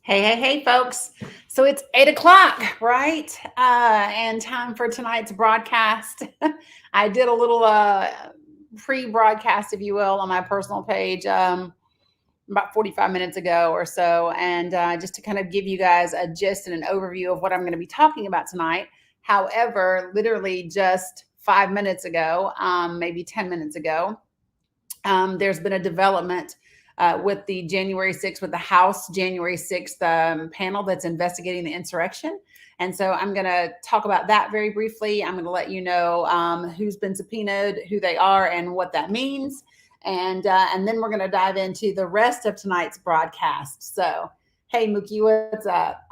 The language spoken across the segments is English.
Hey, folks. So it's 8 o'clock, right? And time for tonight's broadcast. I did a little pre-broadcast, if you will, on my personal page about 45 minutes ago or so. And just to kind of give you guys a gist and an overview of what I'm going to be talking about tonight. However, literally just 5 minutes ago, maybe 10 minutes ago, there's been a development with the January 6th, with the House January 6th panel that's investigating the insurrection. And so I'm going to talk about that very briefly. I'm going to let you know who's been subpoenaed, who they are, and what that means. And then we're going to dive into the rest of tonight's broadcast. So, hey, Mookie, what's up?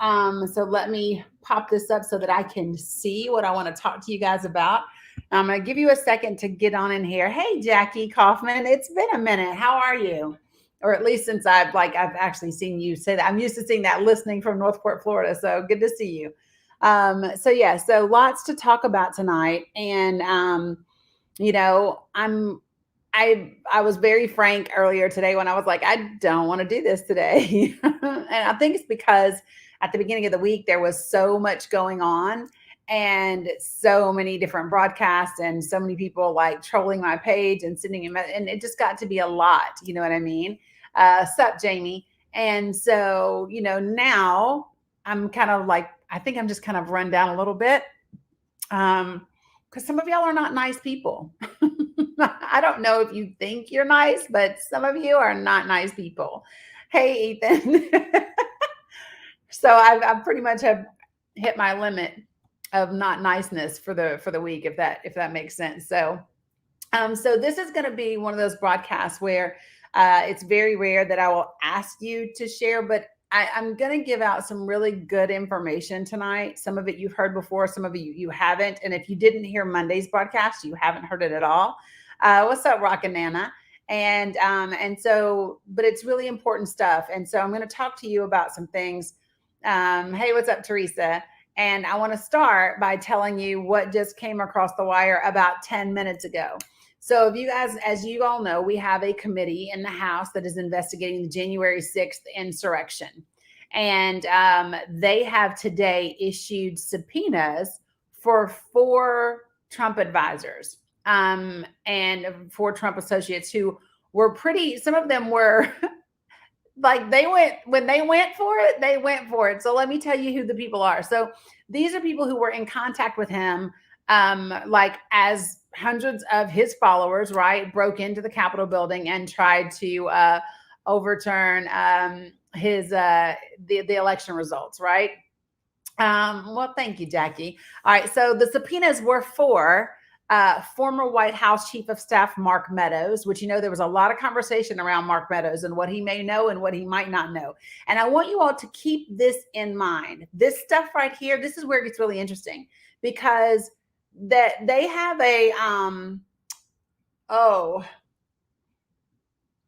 So let me pop this up so that I can see what I want to talk to you guys about. I'm going to give you a second to get on in here. Hey, Jackie Kaufman, it's been a minute. How are you? Or at least since I've actually seen you say that. I'm used to seeing that listening from Northport, Florida. So good to see you. So lots to talk about tonight. And, I was very frank earlier today when I was like, I don't want to do this today. And I think it's because at the beginning of the week, there was so much going on and so many different broadcasts and so many people like trolling my page and sending them. And it just got to be a lot. You know what I mean? Sup, Jamie. And so, now I'm kind of like, I think I'm just kind of run down a little bit. Because some of y'all are not nice people. I don't know if you think you're nice, but some of you are not nice people. Hey, Ethan. So I pretty much have hit my limit of not niceness for the week, if that makes sense. So this is going to be one of those broadcasts where it's very rare that I will ask you to share, but I'm going to give out some really good information tonight. Some of it you've heard before, some of it you haven't. And if you didn't hear Monday's broadcast, you haven't heard it at all. What's up, Rockin' Nana? And so, but it's really important stuff. And so I'm going to talk to you about some things. Hey, what's up, Teresa? And I want to start by telling you what just came across the wire about 10 minutes ago. So if you guys, as you all know, we have a committee in the House that is investigating the January 6th insurrection. And they have today issued subpoenas for 4 Trump advisors and 4 Trump associates who were some of them were like when they went for it. So let me tell you who the people are. So these are people who were in contact with him, like as hundreds of his followers, right, broke into the Capitol building and tried to overturn the election results, right? Well, thank you, Jackie. All right, so the subpoenas were for former White House Chief of Staff Mark Meadows, which, there was a lot of conversation around Mark Meadows and what he may know and what he might not know. And I want you all to keep this in mind. This stuff right here, this is where it gets really interesting, because that they have a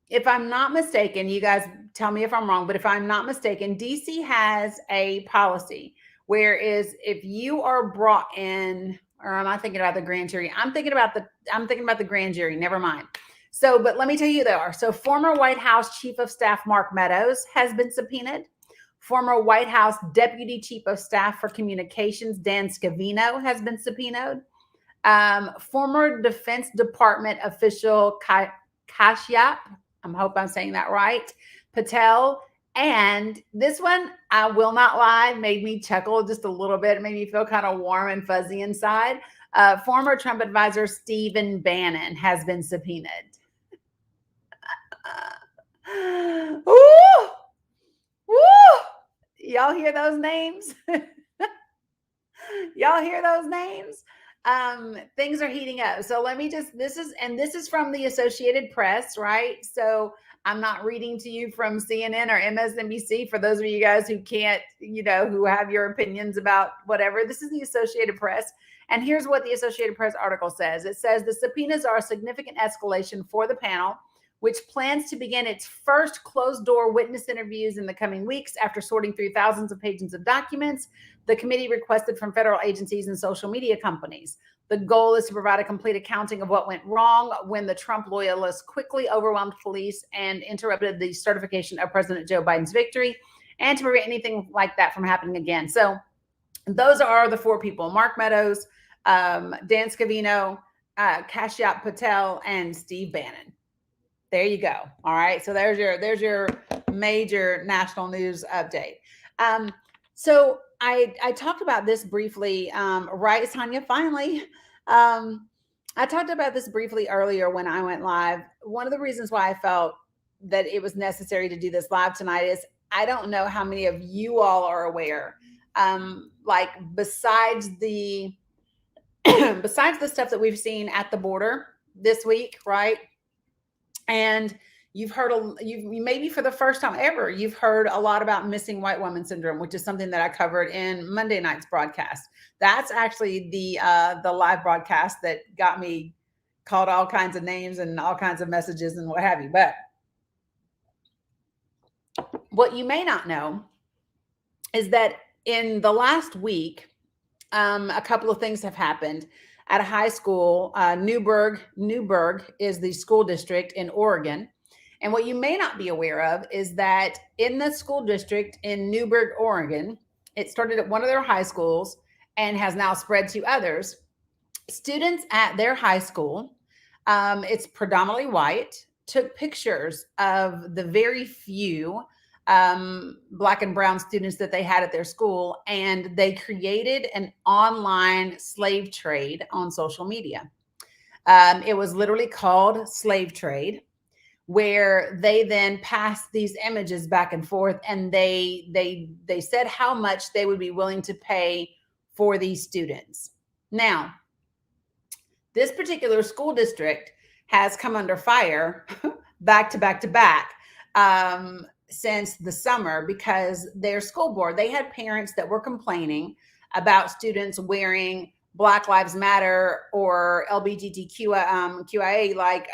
if I'm not mistaken, you guys tell me if I'm wrong, but if I'm not mistaken, DC has a policy whereas if you are brought in, or am I thinking about the grand jury? I'm thinking about the grand jury. Never mind. So, but let me tell you, they are. So former White House Chief of Staff Mark Meadows has been subpoenaed. Former White House Deputy Chief of Staff for Communications, Dan Scavino, has been subpoenaed. Former Defense Department official Kashyap, I hope I'm saying that right, Patel. And this one, I will not lie, made me chuckle just a little bit. It made me feel kind of warm and fuzzy inside. Former Trump advisor Stephen Bannon has been subpoenaed. Ooh! Woo! Y'all hear those names? Y'all hear those names? Things are heating up. So let me this is from the Associated Press, right? So I'm not reading to you from CNN or MSNBC for those of you guys who can't, who have your opinions about whatever. This is the Associated Press. And here's what the Associated Press article says. It says the subpoenas are a significant escalation for the panel, which plans to begin its first closed-door witness interviews in the coming weeks. After sorting through thousands of pages of documents the committee requested from federal agencies and social media companies. The goal is to provide a complete accounting of what went wrong when the Trump loyalists quickly overwhelmed police and interrupted the certification of President Joe Biden's victory, and to prevent anything like that from happening again. So those are the 4 people: Mark Meadows, Dan Scavino, Kashyap Patel, and Steve Bannon. There you go. All right. So there's your major national news update. So I talked about this briefly, right, Tanya? Finally, I talked about this briefly earlier when I went live. One of the reasons why I felt that it was necessary to do this live tonight is I don't know how many of you all are aware. Like besides the besides the stuff that we've seen at the border this week, right? And you've heard, you maybe for the first time ever, you've heard a lot about missing white woman syndrome, which is something that I covered in Monday night's broadcast. That's actually the live broadcast that got me called all kinds of names and all kinds of messages and what have you. But what you may not know is that in the last week, a couple of things have happened at a high school. Newberg is the school district in Oregon. And what you may not be aware of is that in the school district in Newberg, Oregon, it started at one of their high schools and has now spread to others. Students at their high school, it's predominantly white, took pictures of the very few Black and brown students that they had at their school, and they created an online slave trade on social media. It was literally called Slave Trade, where they then passed these images back and forth, and they said how much they would be willing to pay for these students. Now, this particular school district has come under fire back to back to back since the summer, because their school board, they had parents that were complaining about students wearing Black Lives Matter or LGBTQIA, like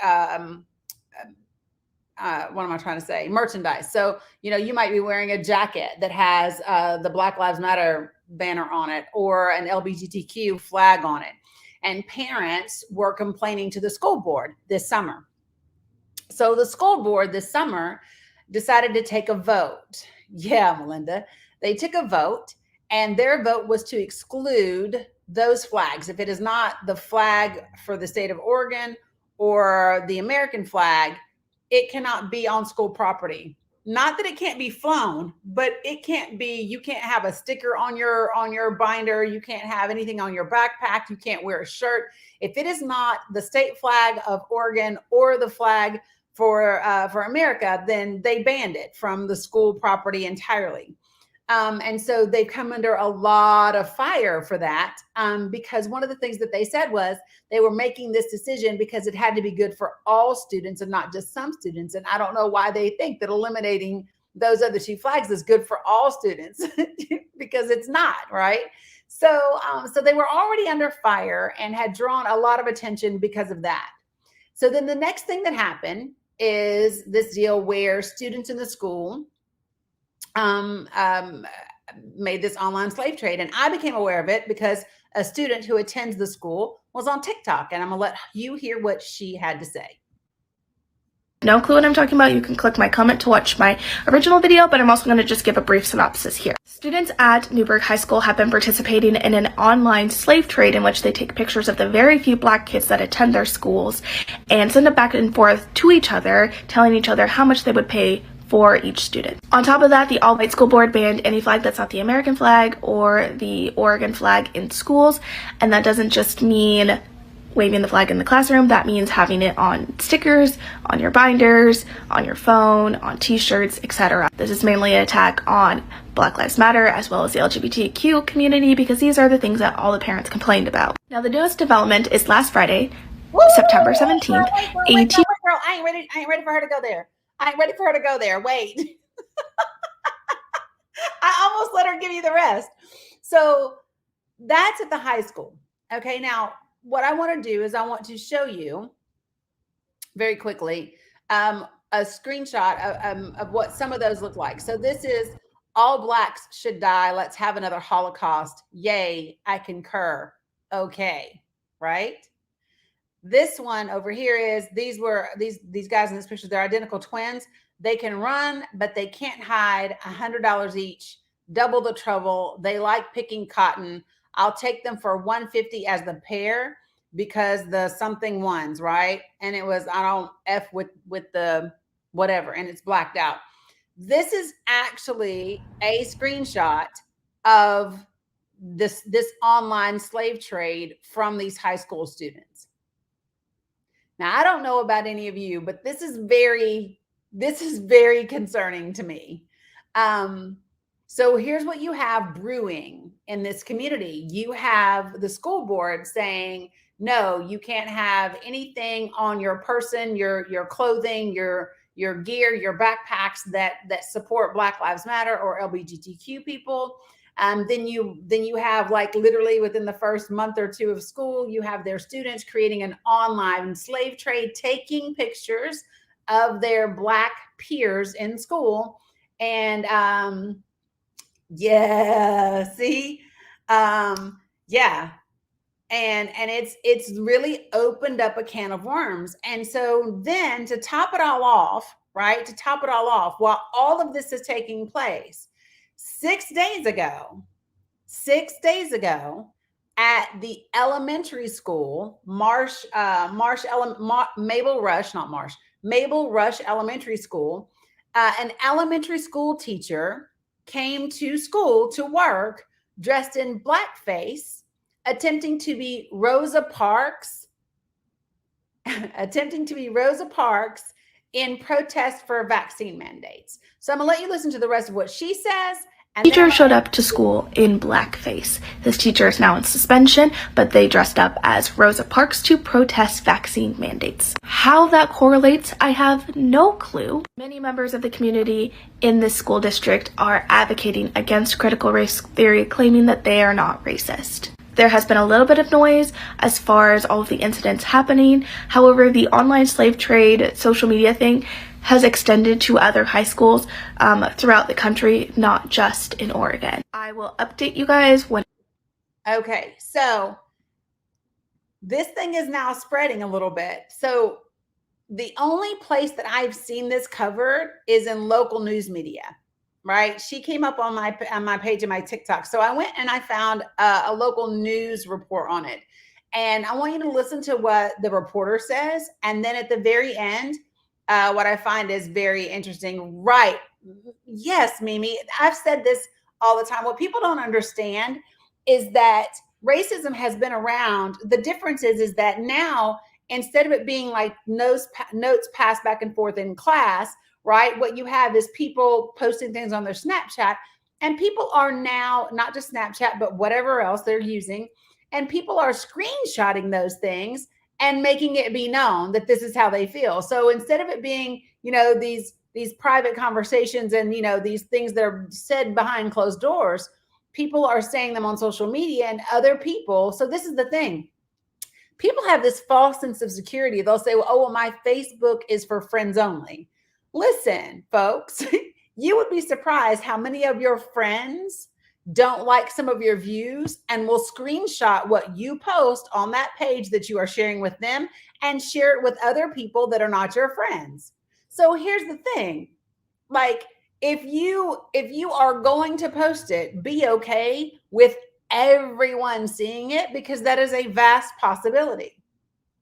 what am I trying to say? Merchandise. So, you might be wearing a jacket that has the Black Lives Matter banner on it or an LGBTQ flag on it. And parents were complaining to the school board this summer. So the school board this summer decided to take a vote. Yeah, Melinda. They took a vote, and their vote was to exclude those flags. If it is not the flag for the state of Oregon or the American flag, it cannot be on school property. Not that it can't be flown, but it can't be, you can't have a sticker on your binder. You can't have anything on your backpack. You can't wear a shirt. If it is not the state flag of Oregon or the flag for America, then they banned it from the school property entirely. And so they've come under a lot of fire for that, because one of the things that they said was they were making this decision because it had to be good for all students and not just some students. And I don't know why they think that eliminating those other 2 flags is good for all students, because it's not, right? So they were already under fire and had drawn a lot of attention because of that. So then the next thing that happened is this deal where students in the school made this online slave trade. And I became aware of it because a student who attends the school was on TikTok. And I'm going to let you hear what she had to say. No clue what I'm talking about, you can click my comment to watch my original video, but I'm also going to just give a brief synopsis here. Students at Newberg High School have been participating in an online slave trade in which they take pictures of the very few Black kids that attend their schools and send it back and forth to each other, telling each other how much they would pay for each student. On top of that, the all-white school board banned any flag that's not the American flag or the Oregon flag in schools, and that doesn't just mean waving the flag in the classroom, that means having it on stickers, on your binders, on your phone, on t-shirts, etc. This is mainly an attack on Black Lives Matter as well as the LGBTQ community, because these are the things that all the parents complained about. Now, the newest development is last Friday, September 17th. Wait, girl, I ain't ready for her to go there. I ain't ready for her to go there. Wait. I almost let her give you the rest. So that's at the high school. Okay, now what I want to do is I want to show you very quickly a screenshot of what some of those look like. So this is all Blacks should die. Let's have another Holocaust. Yay, I concur. Okay, right? This one over here is these guys in this picture, they're identical twins. They can run, but they can't hide. $100 each, double the trouble. They like picking cotton. I'll take them for $150 as the pair because the something ones, right? And it was, I don't F with the whatever, and it's blacked out. This is actually a screenshot of this online slave trade from these high school students. Now, I don't know about any of you, but this is very concerning to me. So here's what you have brewing in this community. You have the school board saying, no, you can't have anything on your person, your clothing, your gear, your backpacks that support Black Lives Matter or LGBTQ people. Then you have, like, literally within the first month or two of school, you have their students creating an online slave trade, taking pictures of their Black peers in school. And yeah, see, yeah. And it's really opened up a can of worms. And so then to top it all off, right? To top it all off, while all of this is taking place, 6 days ago, at the elementary school, Mabel Rush Elementary School, an elementary school teacher came to school to work dressed in blackface, attempting to be Rosa Parks in protest for vaccine mandates. So I'm gonna let you listen to the rest of what she says. Teacher showed up to school in blackface. This teacher is now in suspension, but they dressed up as Rosa Parks to protest vaccine mandates. How that correlates, I have no clue. Many members of the community in this school district are advocating against critical race theory, claiming that they are not racist. There has been a little bit of noise as far as all of the incidents happening. However, the online slave trade social media thing has extended to other high schools throughout the country, not just in Oregon. I will update you guys when. Okay, so this thing is now spreading a little bit. So the only place that I've seen this covered is in local news media, right? She came up on my page and my TikTok. So I went and I found a local news report on it. And I want you to listen to what the reporter says. And then at the very end, what I find is very interesting. Right. Yes, Mimi, I've said this all the time. What people don't understand is that racism has been around. The difference is that now, instead of it being like notes passed back and forth in class, right, what you have is people posting things on their Snapchat, and people are now, not just Snapchat, but whatever else they're using, and people are screenshotting those things and making it be known that this is how they feel. So instead of it being, these private conversations and, these things that are said behind closed doors, people are saying them on social media and other people. So this is the thing. People have this false sense of security. They'll say, well, my Facebook is for friends only. Listen, folks, you would be surprised how many of your friends don't like some of your views and will screenshot what you post on that page that you are sharing with them and share it with other people that are not your friends. So here's the thing. Like, if you are going to post it, be okay with everyone seeing it, because that is a vast possibility.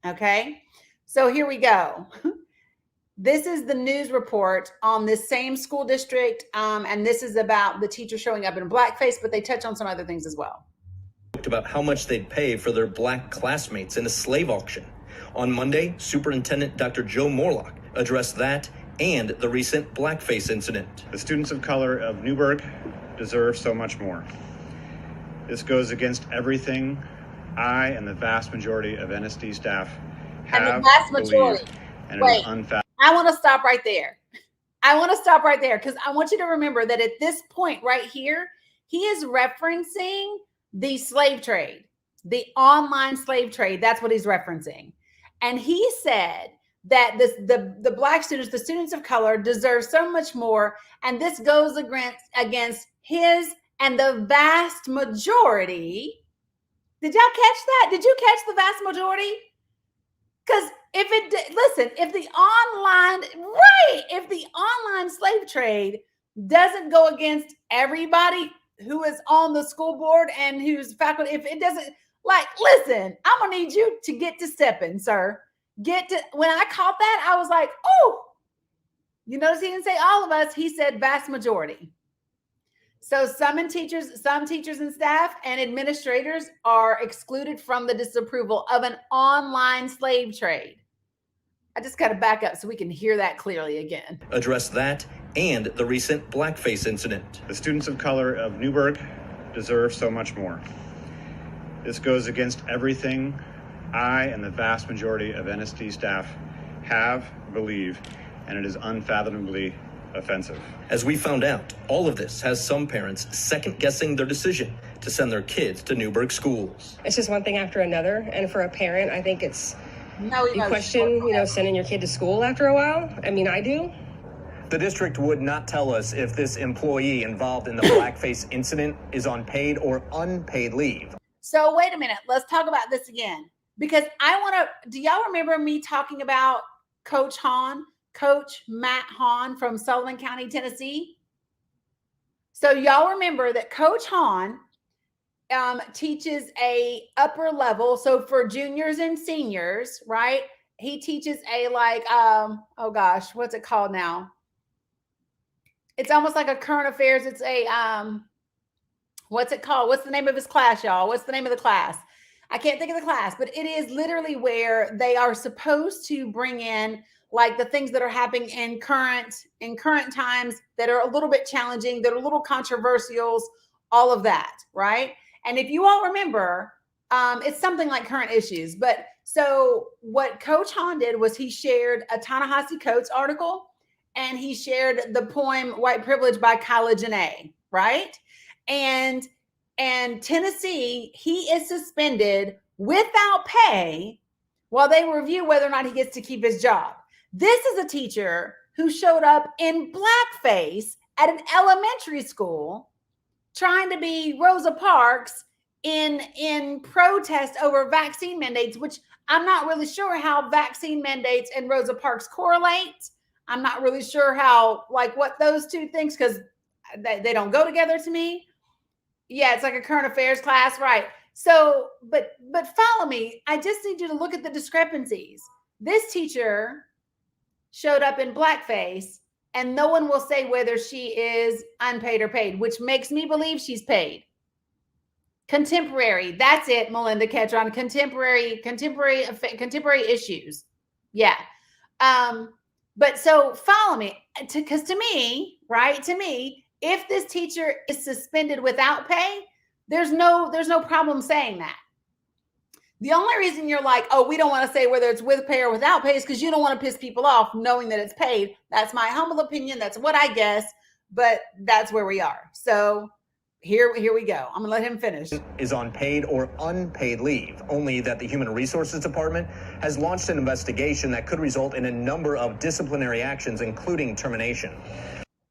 Okay. So here we go. This is the news report on this same school district, and this is about the teacher showing up in blackface, but they touch on some other things as well. About how much they'd pay for their Black classmates in a slave auction. On Monday, Superintendent Dr. Joe Morlock addressed that and the recent blackface incident. The students of color of Newburgh deserve so much more. This goes against everything I and the vast majority of NSD staff have believed, and it is unfathomable. I want to stop right there. Because I want you to remember that at this point right here, he is referencing the slave trade, the online slave trade. That's what he's referencing. And he said that the Black students, the students of color, deserve so much more. And this goes against his and the vast majority. Did y'all catch that? Did you catch the vast majority? Because if the online slave trade doesn't go against everybody who is on the school board and who's faculty, if it doesn't, listen, I'm gonna need you to get to stepping, sir. When I caught that, I was like, oh, you notice he didn't say all of us, he said vast majority. So some teachers and staff and administrators are excluded from the disapproval of an online slave trade. I just got to back up so we can hear that clearly again. Address that and the recent blackface incident. The students of color of Newburgh deserve so much more. This goes against everything I and the vast majority of NSD staff believe, and it is unfathomably offensive. As we found out, all of this has some parents second-guessing their decision to send their kids to Newburgh schools. It's just one thing after another, and for a parent, I think you question, sending your kid to school after a while. I mean, I do. The district would not tell us if this employee involved in the blackface incident is on paid or unpaid leave. So wait a minute, let's talk about this again, because do y'all remember me talking about Coach Matt Hahn from Sullivan County, Tennessee? So y'all remember that Coach Hahn teaches a upper level. So for juniors and seniors, right? He teaches oh gosh, what's it called now? It's almost like a current affairs. It's what's it called? What's the name of his class, y'all? What's the name of the class? I can't think of the class, but it is literally where they are supposed to bring in the things that are happening in current times that are a little bit challenging, that are a little controversial, all of that, right? And if you all remember, it's something like current issues. But so what Coach Hahn did was he shared a Ta-Nehisi Coates article, and he shared the poem White Privilege by Kyla Janae, right? And Tennessee, he is suspended without pay while they review whether or not he gets to keep his job. This is a teacher who showed up in blackface at an elementary school trying to be Rosa Parks in protest over vaccine mandates, which I'm not really sure how vaccine mandates and Rosa Parks correlate. I'm not really sure how, what those two things, because they don't go together to me. Yeah, it's like a current affairs class, right? So, but follow me. I just need you to look at the discrepancies. This teacher showed up in blackface, and no one will say whether she is unpaid or paid, which makes me believe she's paid. Contemporary, that's it, Melinda Ketron. Contemporary issues. Yeah. But so follow me, because to me, if this teacher is suspended without pay, there's no problem saying that. The only reason you're like, oh, we don't want to say whether it's with pay or without pay is because you don't want to piss people off knowing that it's paid. That's my humble opinion. That's what I guess, but that's where we are. So here we go. I'm gonna let him finish. Is on paid or unpaid leave, only that the Human Resources Department has launched an investigation that could result in a number of disciplinary actions, including termination.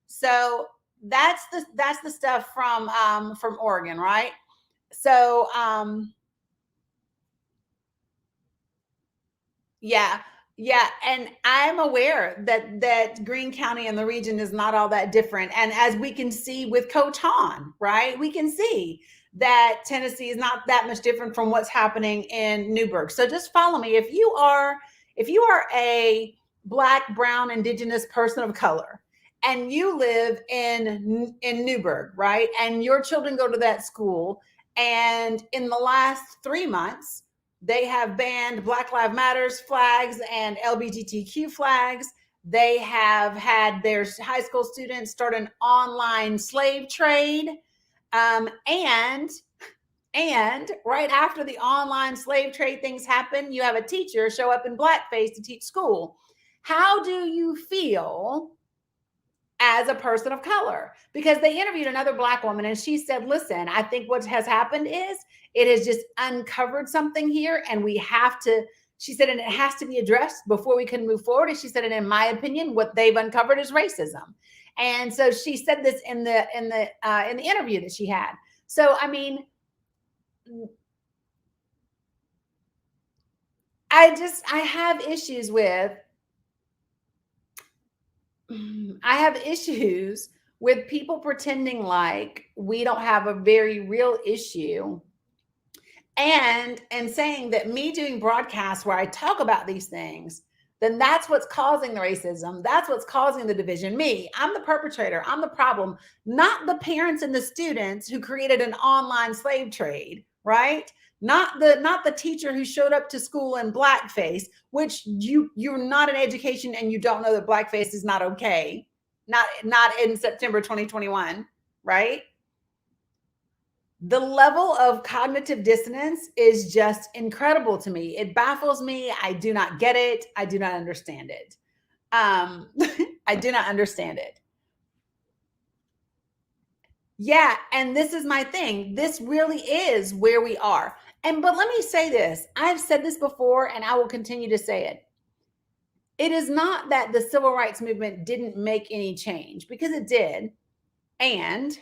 So that's the stuff from Oregon, right? So yeah, and I'm aware that Greene County and the region is not all that different. And as we can see with Coach Hahn, right, we can see that Tennessee is not that much different from what's happening in Newburgh. So just follow me. If you are a Black, brown, indigenous person of color, and you live in Newburgh, right, and your children go to that school, and in the last 3 months, they have banned Black Lives Matters flags and LGBTQ flags. They have had their high school students start an online slave trade. And right after the online slave trade things happen, you have a teacher show up in blackface to teach school. How do you feel as a person of color? Because they interviewed another Black woman and she said, listen, I think what has happened is it has just uncovered something here, and we have to, she said, and it has to be addressed before we can move forward. And she said, and in my opinion, what they've uncovered is racism. And so she said this in the interview that she had. So, I mean, I have issues with, people pretending like we don't have a very real issue, and saying that me doing broadcasts where I talk about these things, then that's what's causing the racism. That's what's causing the division. I'm the perpetrator. I'm the problem, not the parents and the students who created an online slave trade, right? Not the teacher who showed up to school in blackface, which you're not in education and you don't know that blackface is not okay. Not in September 2021, right? The level of cognitive dissonance is just incredible to me. It baffles me. I do not get it. I do not understand it. I do not understand it. Yeah, and this is my thing. This really is where we are. But let me say this. I've said this before, and I will continue to say it. It is not that the civil rights movement didn't make any change, because it did. And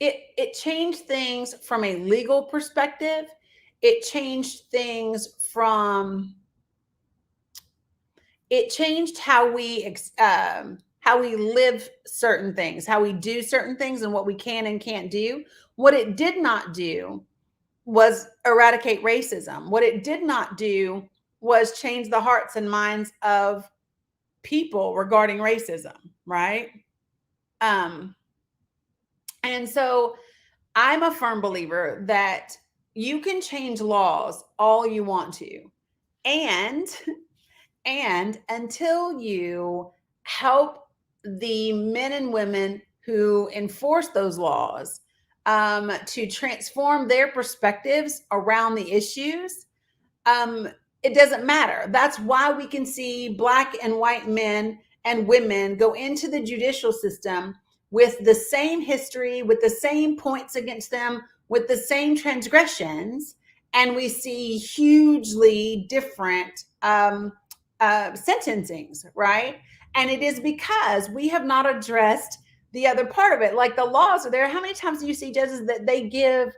it changed things from a legal perspective. It changed things from, it changed how we live certain things, how we do certain things, and what we can and can't do. What it did not do was eradicate racism. What it did not do was change the hearts and minds of people regarding racism, right? And so I'm a firm believer that you can change laws all you want to. And until you help the men and women who enforce those laws to transform their perspectives around the issues, it doesn't matter. That's why we can see Black and white men and women go into the judicial system with the same history, with the same points against them, with the same transgressions, and we see hugely different sentencings, right? And it is because we have not addressed the other part of it. Like, the laws are there. How many times do you see judges that they give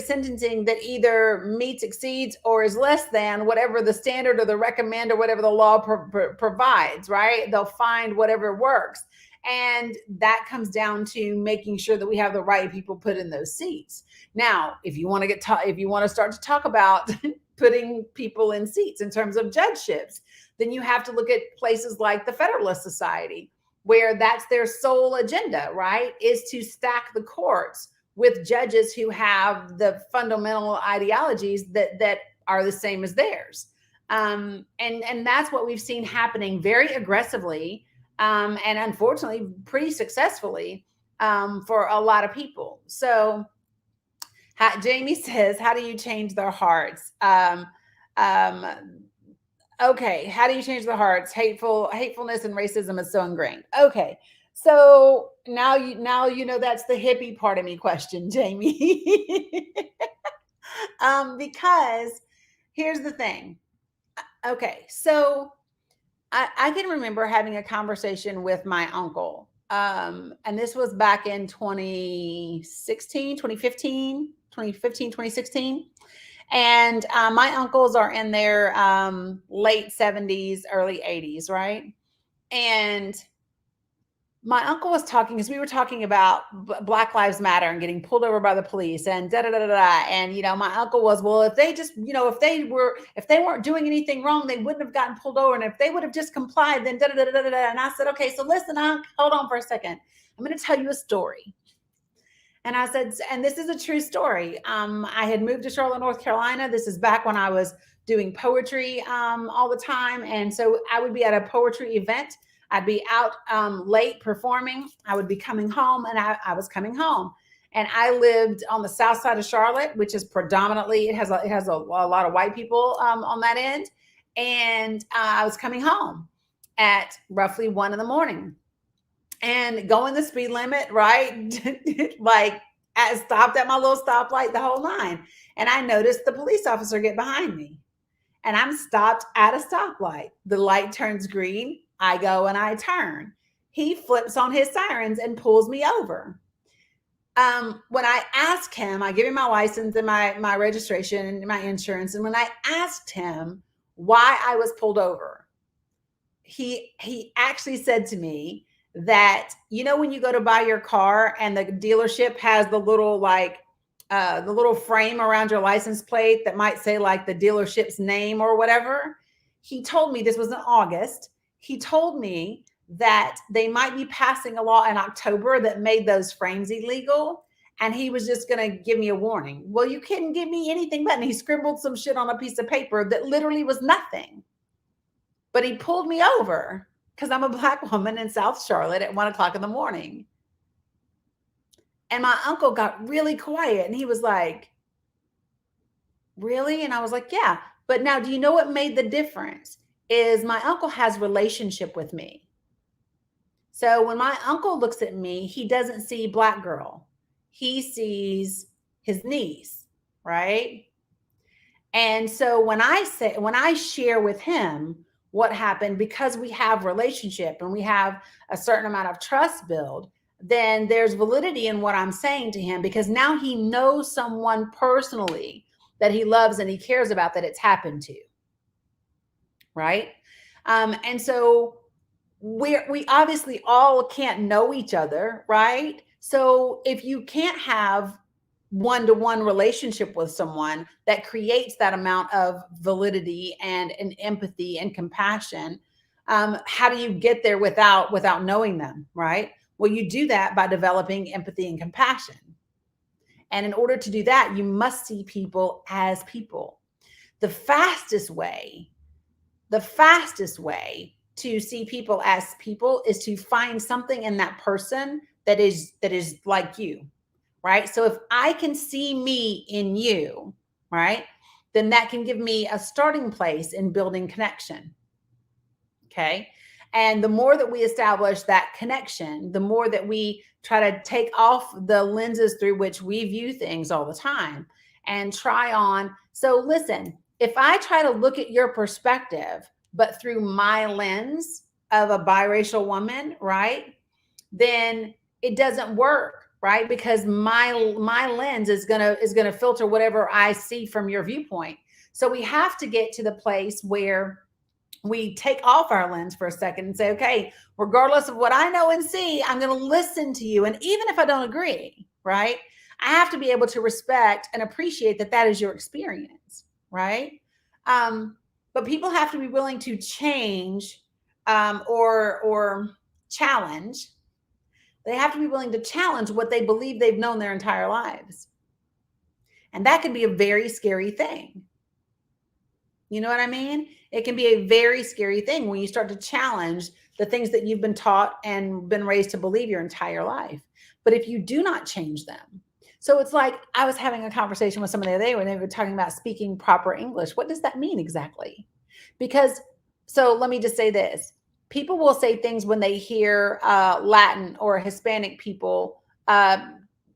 sentencing that either meets, exceeds, or is less than whatever the standard or the recommend or whatever the law provides, right? They'll find whatever works. And that comes down to making sure that we have the right people put in those seats. Now, if you want to start to talk about putting people in seats in terms of judgeships, then you have to look at places like the Federalist Society, where that's their sole agenda, right? Is to stack the courts with judges who have the fundamental ideologies that are the same as theirs. And that's what we've seen happening very aggressively, and unfortunately pretty successfully for a lot of people. So Jamie says, how do you change their hearts? Okay, how do you change their hearts? Hatefulness and racism is so ingrained. Okay, so now you know that's the hippie part of me question, Jamie. Because here's the thing. Okay, so I can remember having a conversation with my uncle. And this was back in 2016. And my uncles are in their late 70s, early 80s, right? And my uncle was talking, because we were talking about Black Lives Matter and getting pulled over by the police and da-da-da-da-da. And, my uncle was, well, if they just, if they weren't doing anything wrong, they wouldn't have gotten pulled over. And if they would have just complied, then da-da-da-da-da-da. And I said, okay, so listen, hold on for a second. I'm going to tell you a story. And I said, and this is a true story. I had moved to Charlotte, North Carolina. This is back when I was doing poetry all the time. And so I would be at a poetry event. I'd be out late performing. I would be coming home, and I was coming home. And I lived on the south side of Charlotte, which is predominantly, it has a lot of white people on that end. And I was coming home at roughly 1 a.m. and going the speed limit, right? Like, I stopped at my little stoplight, the whole nine. And I noticed the police officer get behind me. And I'm stopped at a stoplight. The light turns green. I go and I turn. He flips on his sirens and pulls me over. when I asked him, I give him my license and my registration and my insurance. And when I asked him why I was pulled over, he actually said to me that, when you go to buy your car and the dealership has the little the little frame around your license plate that might say like the dealership's name or whatever. He told me, this was in August, he told me that they might be passing a law in October that made those frames illegal. And he was just going to give me a warning. Well, you couldn't give me anything but, and he scribbled some shit on a piece of paper that literally was nothing. But he pulled me over because I'm a Black woman in South Charlotte at 1:00 in the morning. And my uncle got really quiet and he was like, really? And I was like, yeah. But now, do you know what made the difference? Is my uncle has relationship with me. So when my uncle looks at me, he doesn't see Black girl. He sees his niece, right? And so when I share with him what happened, because we have relationship and we have a certain amount of trust build, then there's validity in what I'm saying to him, because now he knows someone personally that he loves and he cares about that it's happened to, right? And so we obviously all can't know each other, right? So if you can't have one-to-one relationship with someone that creates that amount of validity and empathy and compassion, how do you get there without knowing them, right? Well, you do that by developing empathy and compassion. And in order to do that, you must see people as people. The fastest way to see people as people is to find something in that person that is like you, right? So if I can see me in you, right, then that can give me a starting place in building connection. Okay. And the more that we establish that connection, the more that we try to take off the lenses through which we view things all the time and try on. So listen, if I try to look at your perspective, but through my lens of a biracial woman, right, then it doesn't work, right? Because my lens is gonna filter whatever I see from your viewpoint. So we have to get to the place where we take off our lens for a second and say, okay, regardless of what I know and see, I'm going to listen to you. And even if I don't agree, right, I have to be able to respect and appreciate that is your experience, right? But people have to be willing to change or challenge. They have to be willing to challenge what they believe they've known their entire lives. And that can be a very scary thing. You know what I mean? It can be a very scary thing when you start to challenge the things that you've been taught and been raised to believe your entire life. But if you do not change them, so it's like I was having a conversation with somebody the other day when they were talking about speaking proper English. What does that mean exactly? Because, so let me just say this. People will say things when they hear Latin or Hispanic people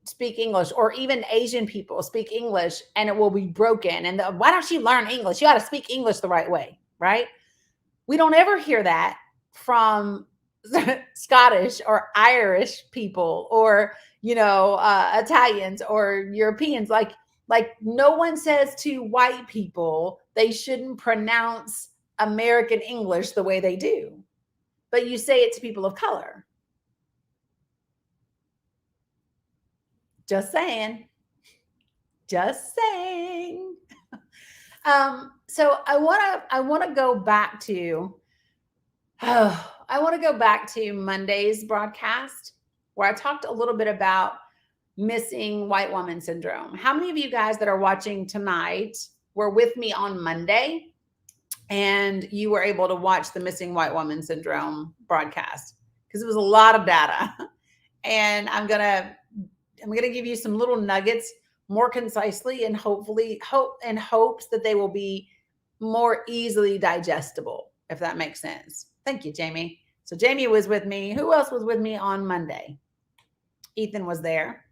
speak English, or even Asian people speak English, and it will be broken. And why don't you learn English? You got to speak English the right way, right? We don't ever hear that from Scottish or Irish people, or, Italians or Europeans. Like no one says to white people they shouldn't pronounce American English the way they do, but you say it to people of color. Just saying. So I want to go back to Monday's broadcast, where I talked a little bit about missing white woman syndrome. How many of you guys that are watching tonight were with me on Monday and you were able to watch the missing white woman syndrome broadcast? Because it was a lot of data. And I'm going to give you some little nuggets more concisely, and hopefully in hopes that they will be more easily digestible, if that makes sense. Thank you, Jamie. So Jamie was with me. Who else was with me on Monday? Ethan was there.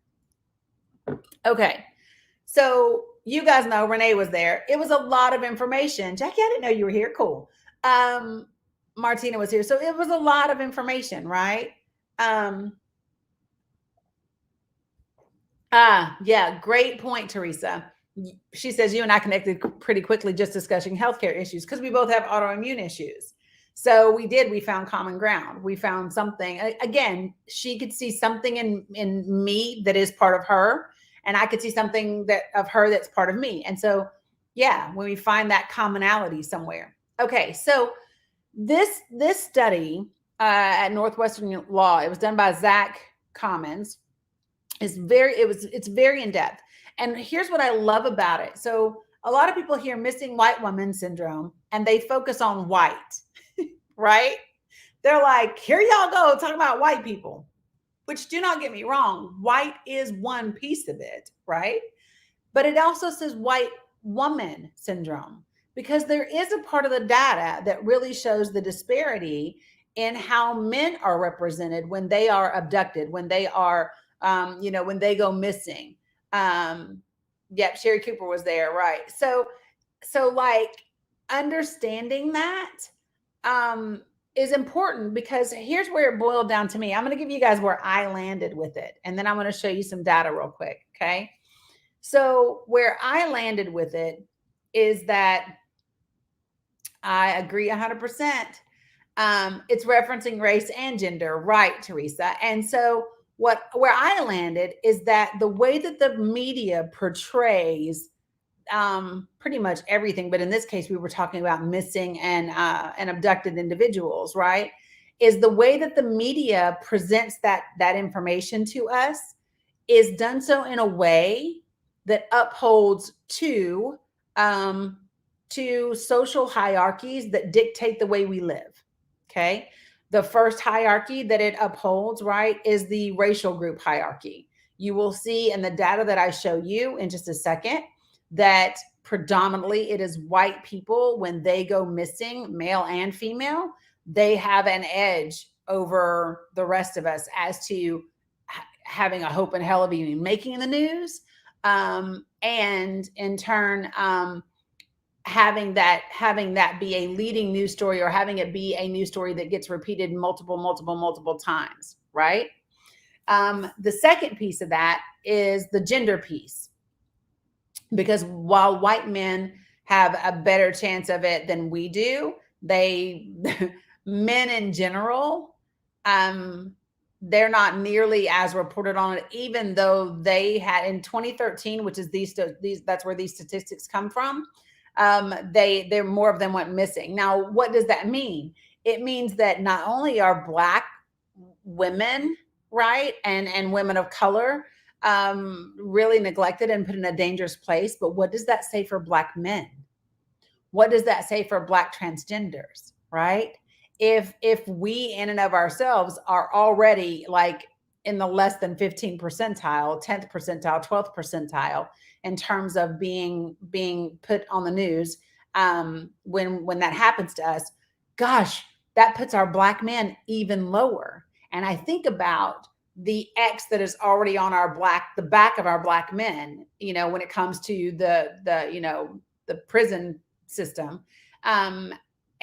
Okay. So you guys know Renee was there. It was a lot of information. Jackie, I didn't know you were here. Cool. Martina was here. So it was a lot of information, right? Yeah, great point, Teresa. She says you and I connected pretty quickly just discussing healthcare issues because we both have autoimmune issues. So we found common ground. We found something. Again, she could see something in me that is part of her, and I could see something that of her that's part of me. And so, yeah, when we find that commonality somewhere. Okay, so this study at Northwestern Law, it was done by Zach Commons. It's very in depth. And here's what I love about it. So a lot of people hear missing white woman syndrome and they focus on white, right? They're like, here y'all go talking about white people, which, do not get me wrong, white is one piece of it, right? But it also says white woman syndrome, because there is a part of the data that really shows the disparity in how men are represented when they are abducted, when they are when they go missing. Yep, Sherry Cooper was there, right? So like understanding that is important, because here's where it boiled down to me. I'm going to give you guys where I landed with it, and then I'm going to show you some data real quick. Okay. So where I landed with it is that I agree 100%. It's referencing race and gender, right, Teresa? And so where I landed is that the way that the media portrays pretty much everything, but in this case, we were talking about missing and abducted individuals, right? Is the way that the media presents that information to us is done so in a way that upholds to social hierarchies that dictate the way we live. Okay. The first hierarchy that it upholds, right, is the racial group hierarchy. You will see in the data that I show you in just a second that predominantly it is white people. When they go missing, male and female, they have an edge over the rest of us as to having a hope in hell of even making the news. And in turn, having that be a leading news story, or having it be a news story that gets repeated multiple times, right? The second piece of that is the gender piece, because while white men have a better chance of it than we do, men in general, they're not nearly as reported on it, even though they had in 2013, which is that's where these statistics come from. There more of them went missing. Now, what does that mean? It means that not only are Black women, right, and women of color really neglected and put in a dangerous place, but what does that say for Black men? What does that say for Black transgenders, right? If we in and of ourselves are already like in the less than 15 percentile, 10th percentile, 12th percentile in terms of being put on the news, when that happens to us, gosh, that puts our Black men even lower. And I think about the X that is already on the back of our Black men, when it comes to the prison system,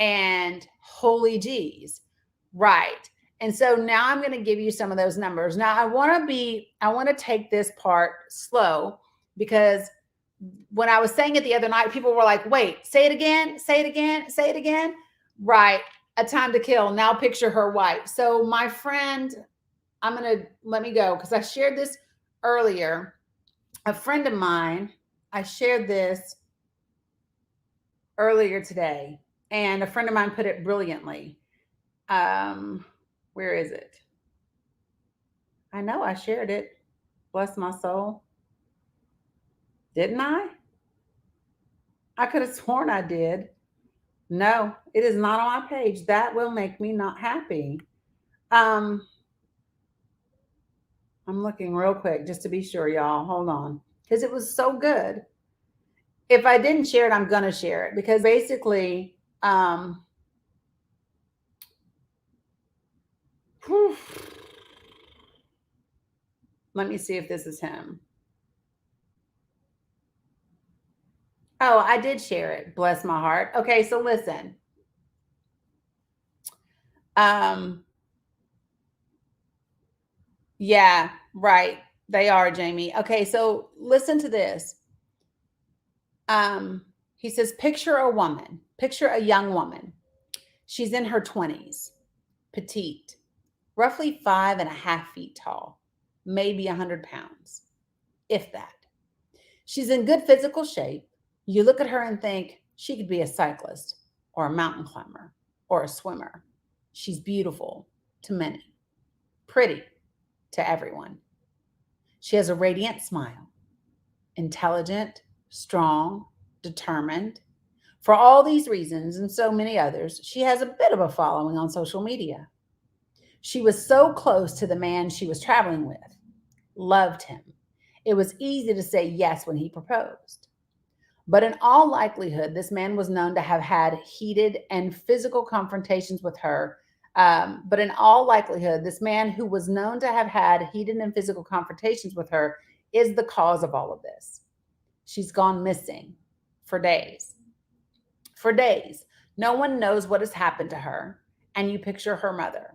and holy geez, right. And so now I'm going to give you some of those numbers. Now I want to take this part slow, because when I was saying it the other night, people were like, wait, say it again, say it again, say it again. Right. A Time to Kill. Now picture her white. So my friend, let me go, because I shared this earlier. A friend of mine, I shared this earlier today, and a friend of mine put it brilliantly. Where is it? I know I shared it. Bless my soul. Didn't I? I could have sworn I did. No, it is not on my page. That will make me not happy. I'm looking real quick just to be sure, y'all. Hold on. Because it was so good. If I didn't share it, I'm going to share it, because basically, let me see if this is him. Oh, I did share it. Bless my heart. Okay, so listen. Yeah, right. They are, Jamie. Okay, so listen to this. He says, picture a young woman. She's in her 20s, petite, roughly 5.5 feet tall, maybe 100 pounds, if that. She's in good physical shape. You look at her and think she could be a cyclist or a mountain climber or a swimmer. She's beautiful to many, pretty to everyone. She has a radiant smile, intelligent, strong, determined. For all these reasons and so many others, she has a bit of a following on social media. She was so close to the man she was traveling with, loved him. It was easy to say yes when he proposed. But in all likelihood, this man was known to have had heated and physical confrontations with her. But in all likelihood, this man who was known to have had heated and physical confrontations with her is the cause of all of this. She's gone missing for days. For days, no one knows what has happened to her, and you picture her mother.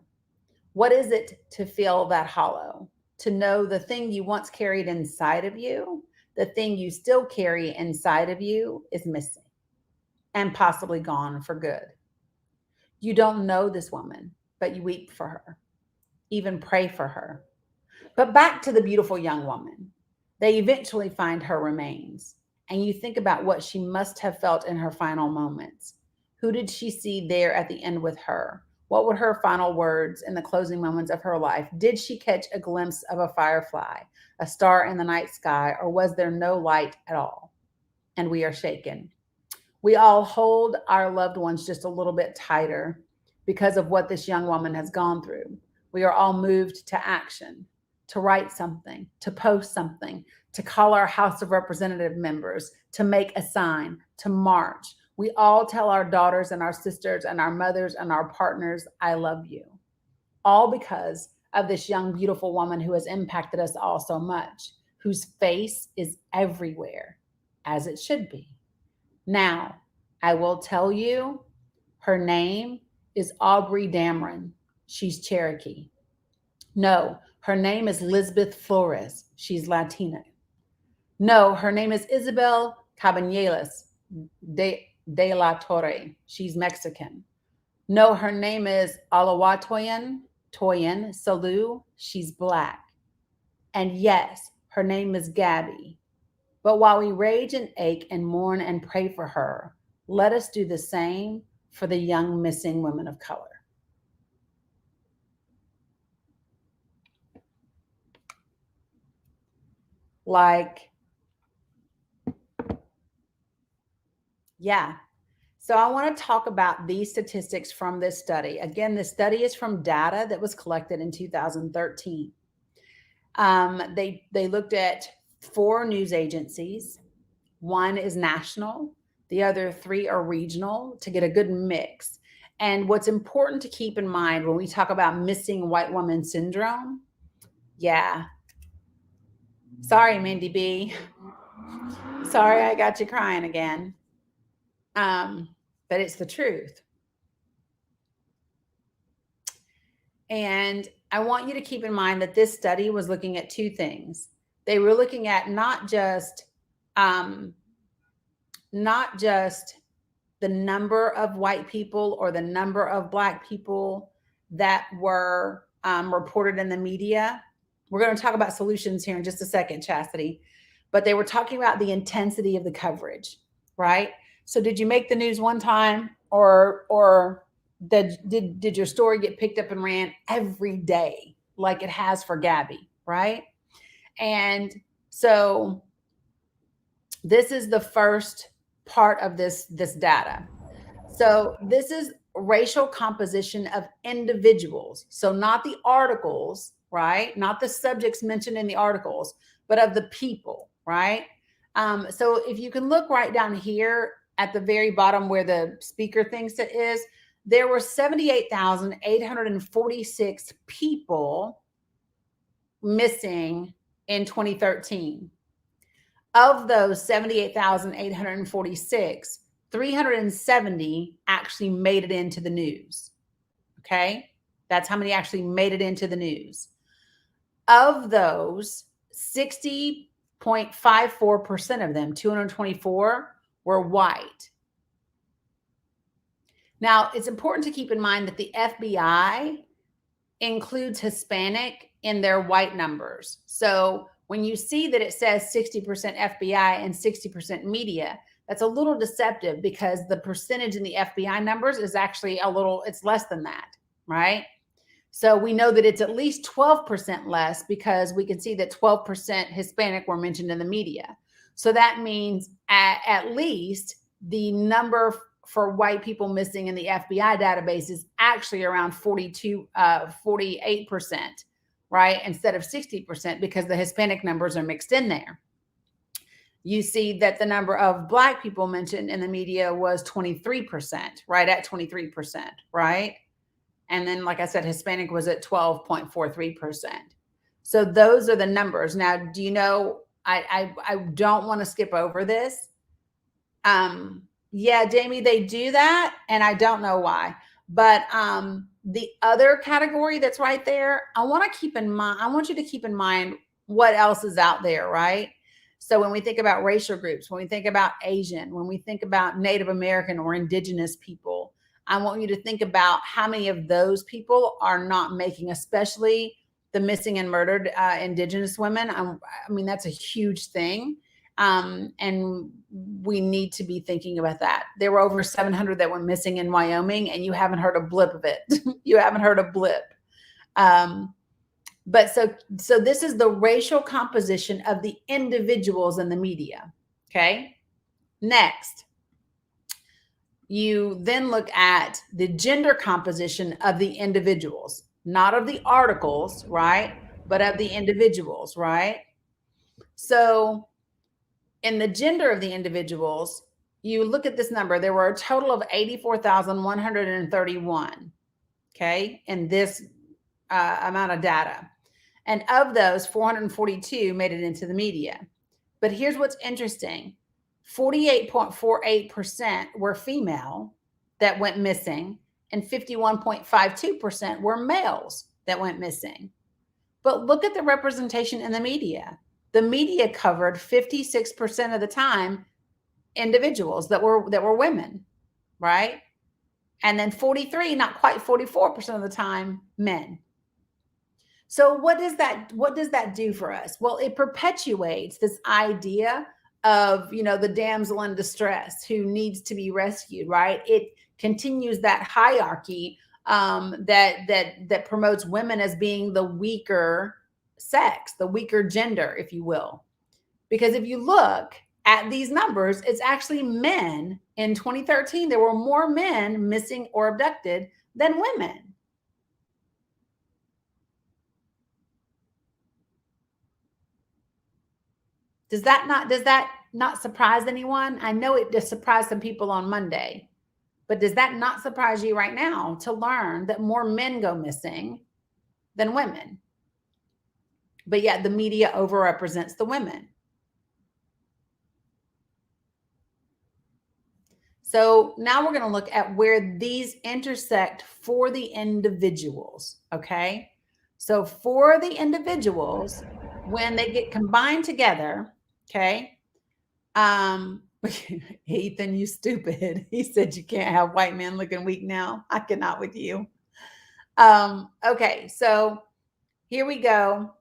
What is it to feel that hollow? To know the thing you once carried inside of you, the thing you still carry inside of you, is missing and possibly gone for good. You don't know this woman, but you weep for her, even pray for her. But back to the beautiful young woman. They eventually find her remains, and you think about what she must have felt in her final moments. Who did she see there at the end with her? What were her final words in the closing moments of her life? Did she catch a glimpse of a firefly, a star in the night sky, or was there no light at all? And we are shaken. We all hold our loved ones just a little bit tighter because of what this young woman has gone through. We are all moved to action, to write something, to post something, to call our House of Representative members, to make a sign, to march. We all tell our daughters and our sisters and our mothers and our partners, I love you. All because of this young, beautiful woman who has impacted us all so much, whose face is everywhere, as it should be. Now, I will tell you, her name is Aubrey Dameron. She's Cherokee. No, her name is Lisbeth Flores. She's Latina. No, her name is Isabel Cabañuelas de la Torre. She's Mexican. No, her name is Alawatoyan Salu. She's Black. And yes, her name is Gabby. But while we rage and ache and mourn and pray for her, let us do the same for the young missing women of color. Yeah. So I want to talk about these statistics from this study. Again, this study is from data that was collected in 2013. They looked at 4 news agencies. One is national. The other 3 are regional to get a good mix. And what's important to keep in mind when we talk about missing white woman syndrome, yeah. Sorry, Mindy B. Sorry, I got you crying again. But it's the truth. And I want you to keep in mind that this study was looking at 2 things. They were looking at not just the number of white people or the number of Black people that were reported in the media. We're going to talk about solutions here in just a second, Chastity. But they were talking about the intensity of the coverage, right? So did you make the news one time or did your story get picked up and ran every day like it has for Gabby, right? And so this is the first part of this data. So this is racial composition of individuals. So not the articles, right? Not the subjects mentioned in the articles, but of the people, right? So if you can look right down here at the very bottom where the speaker thinks it is, there were 78,846 people missing in 2013. Of those 78,846, 370 actually made it into the news. Okay? That's how many actually made it into the news. Of those, 60.54% of them, 224, were white. Now, it's important to keep in mind that the FBI includes Hispanic in their white numbers. So when you see that it says 60% FBI and 60% media, that's a little deceptive because the percentage in the FBI numbers is actually it's less than that, right? So we know that it's at least 12% less because we can see that 12% Hispanic were mentioned in the media. So that means at least the number for white people missing in the FBI database is actually around 48%, right? Instead of 60%, because the Hispanic numbers are mixed in there. You see that the number of Black people mentioned in the media was 23%, right at 23%, right? And then, like I said, Hispanic was at 12.43%. So those are the numbers. Now, do you know, I don't want to skip over this. Yeah, Jamie, they do that, and I don't know why. But the other category that's right there, I want you to keep in mind what else is out there, right? So when we think about racial groups, when we think about Asian, when we think about Native American or Indigenous people, I want you to think about how many of those people are not making, especially the missing and murdered Indigenous women. I mean, that's a huge thing. And we need to be thinking about that. There were over 700 that went missing in Wyoming, and you haven't heard a blip of it. You haven't heard a blip. But so this is the racial composition of the individuals in the media. Okay. Next, you then look at the gender composition of the individuals, not of the articles, right? But of the individuals, right? So in the gender of the individuals, you look at this number, there were a total of 84,131, okay, in this amount of data. And of those, 442 made it into the media. But here's what's interesting. 48.48% were female that went missing, and 51.52% were males that went missing. But look at the representation in the media. The media covered 56% of the time individuals that were women, right? And then 43, not quite 44% of the time, men. So what does that do for us? Well, it perpetuates this idea of, the damsel in distress who needs to be rescued, right? It continues that hierarchy that promotes women as being the weaker sex, the weaker gender, if you will. Because if you look at these numbers, it's actually men. In 2013, there were more men missing or abducted than women. Does that not surprise anyone? I know it just surprised some people on Monday, but does that not surprise you right now to learn that more men go missing than women? But yet the media overrepresents the women. So now we're going to look at where these intersect for the individuals, okay? So for the individuals, when they get combined together, okay? Ethan, you stupid. He said you can't have white men looking weak now. I cannot with you. Okay, so here we go.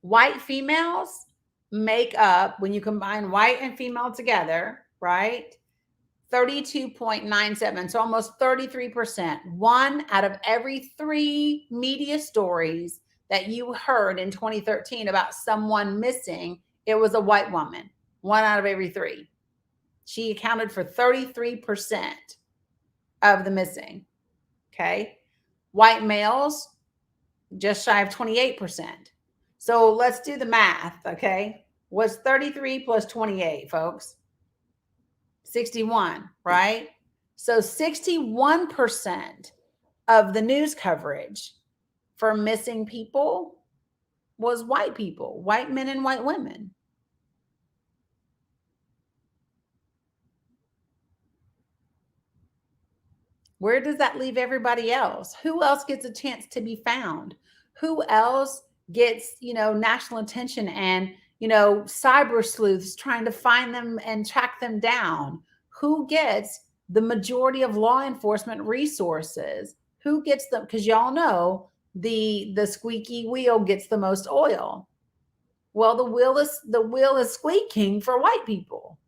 White females make up, when you combine white and female together, right? 32.97, so almost 33%. 1 out of every 3 media stories that you heard in 2013 about someone missing, it was a white woman. 1 out of every 3. She accounted for 33% of the missing. Okay. White males, just shy of 28%. So let's do the math. Okay. What's 33 plus 28, folks? 61, right? So 61% of the news coverage for missing people was white people, white men and white women. Where does that leave everybody else? Who else gets a chance to be found? Who else gets, national attention and, cyber sleuths trying to find them and track them down? Who gets the majority of law enforcement resources? Who gets them? Because y'all know the squeaky wheel gets the most oil. Well, the wheel is squeaking for white people.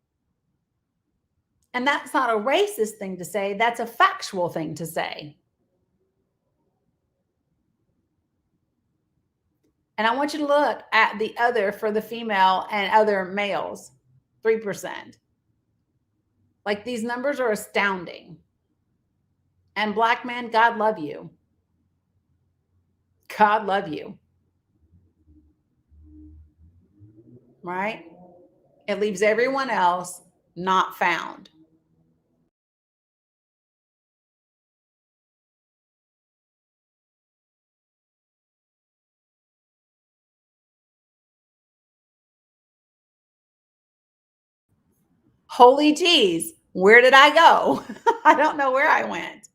And that's not a racist thing to say. That's a factual thing to say. And I want you to look at the other for the female and other males, 3%. Like, these numbers are astounding. And Black man, God love you. God love you. Right? It leaves everyone else not found. Holy geez, where did I go? I don't know where I went.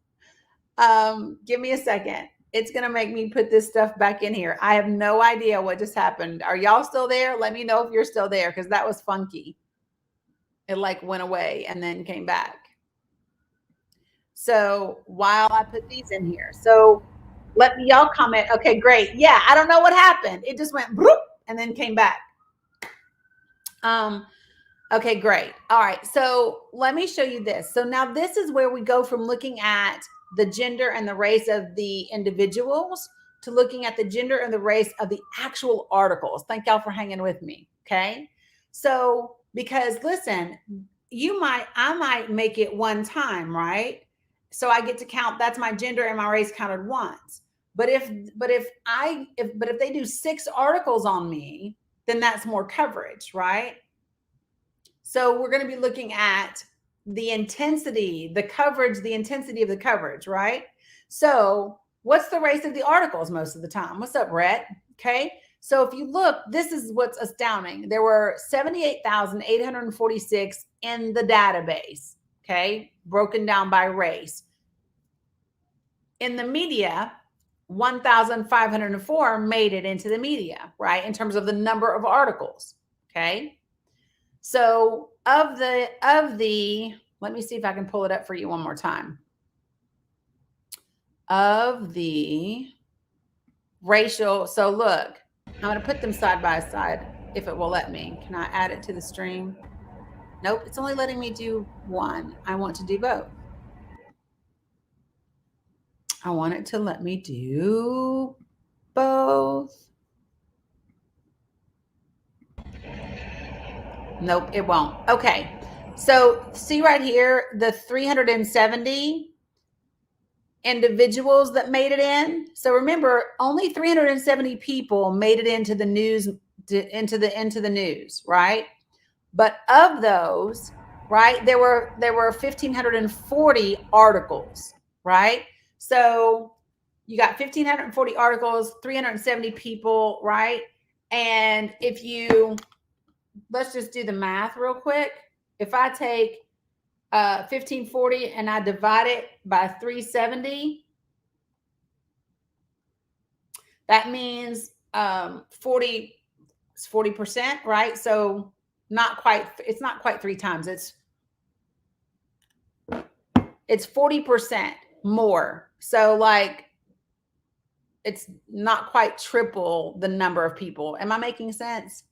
Give me a second. It's going to make me put this stuff back in here. I have no idea what just happened. Are y'all still there? Let me know if you're still there, because that was funky. It like went away and then came back. So while I put these in here, so let me, y'all comment. Okay, great. Yeah, I don't know what happened. It just went bloop and then came back. Okay, great. All right. So let me show you this. So now this is where we go from looking at the gender and the race of the individuals to looking at the gender and the race of the actual articles. Thank y'all for hanging with me. Okay. So, because listen, I might make it one time, right? So I get to count, that's my gender and my race counted once. But if they do 6 articles on me, then that's more coverage, right? So we're going to be looking at the intensity, the coverage, the intensity of the coverage, right? So what's the race of the articles most of the time? What's up, Brett? Okay. So if you look, this is what's astounding. There were 78,846 in the database, okay, broken down by race. In the media, 1,504 made it into the media, right, in terms of the number of articles, okay? So of the, let me see if I can pull it up for you one more time. Of the racial, so look, I'm going to put them side by side if it will let me. Can I add it to the stream? Nope, it's only letting me do one. I want to do both. I want it to let me do both. Nope, it won't. Okay. So see right here, the 370 individuals that made it in. So remember, only 370 people made it into the news, into the news, right? But of those, right, there were 1,540 articles, right? So you got 1,540 articles, 370 people, right? And if you, let's just do the math real quick. If I take 1,540 and I divide it by 370, that means 40%, right? So it's not quite 3 times. It's 40% more. So like, it's not quite triple the number of people. Am I making sense?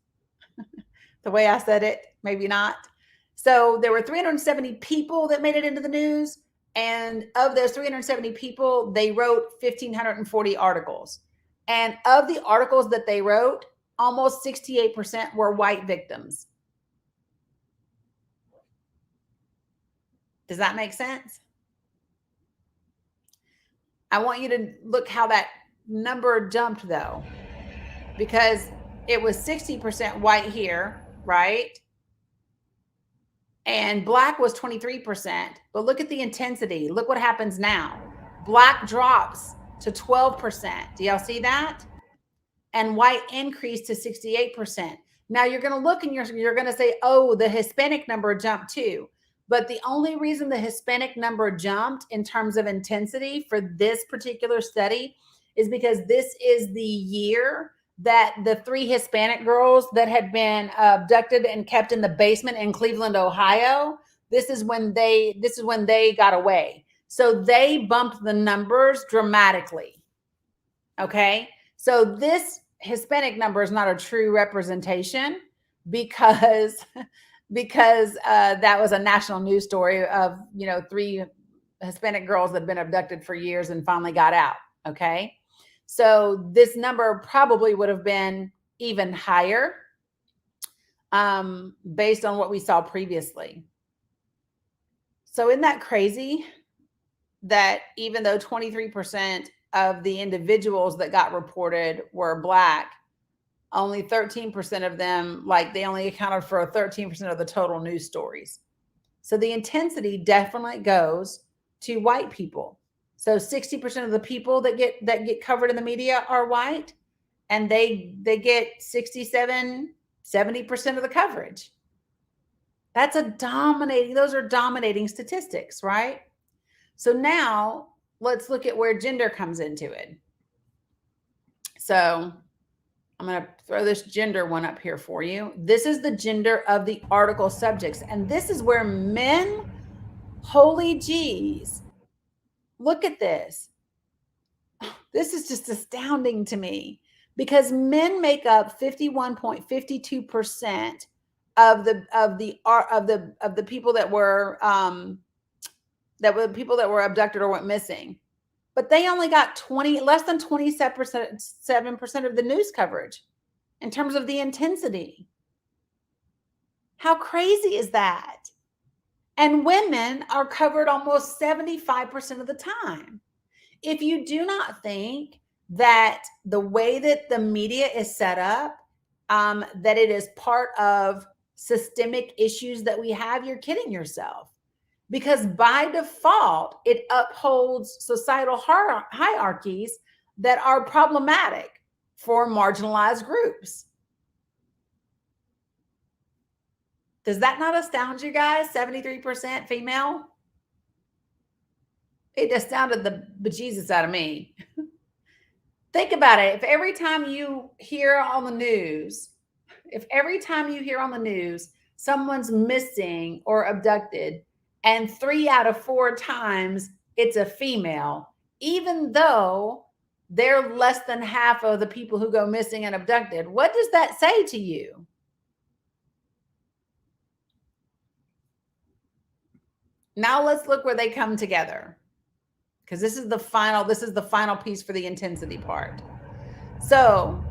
The way I said it, maybe not. So there were 370 people that made it into the news. And of those 370 people, they wrote 1,540 articles. And of the articles that they wrote, almost 68% were white victims. Does that make sense? I want you to look how that number jumped though, because it was 60% white here, right? And black was 23%, but look at the intensity. Look what happens now. Black drops to 12%. Do y'all see that? And white increased to 68%. Now you're going to look and you're going to say, oh, the Hispanic number jumped too. But the only reason the Hispanic number jumped in terms of intensity for this particular study is because this is the year that the 3 Hispanic girls that had been abducted and kept in the basement in Cleveland, Ohio, this is when they got away. So they bumped the numbers dramatically. Okay. So this Hispanic number is not a true representation because that was a national news story of, 3 Hispanic girls that had been abducted for years and finally got out. Okay. So this number probably would have been even higher based on what we saw previously. So isn't that crazy that even though 23% of the individuals that got reported were Black, only 13% of them, they only accounted for 13% of the total news stories. So the intensity definitely goes to white people. So 60% of the people that get covered in the media are white, and they get 67, 70% of the coverage. Those are dominating statistics, right? So now let's look at where gender comes into it. So I'm going to throw this gender one up here for you. This is the gender of the article subjects. And this is where men, holy geez, look at this. This is just astounding to me because men make up 51.52% of the people that were people that were abducted or went missing. But they only got less than 27% of the news coverage in terms of the intensity. How crazy is that? And women are covered almost 75% of the time. If you do not think that the way that the media is set up, that it is part of systemic issues that we have, you're kidding yourself. Because by default, it upholds societal hierarchies that are problematic for marginalized groups. Does that not astound you guys? 73% female? It astounded the bejesus out of me. Think about it. If every time you hear on the news, someone's missing or abducted, and 3 out of 4 times it's a female, even though they're less than half of the people who go missing and abducted, what does that say to you? Now let's look where they come together, because this is the final piece for the intensity part. So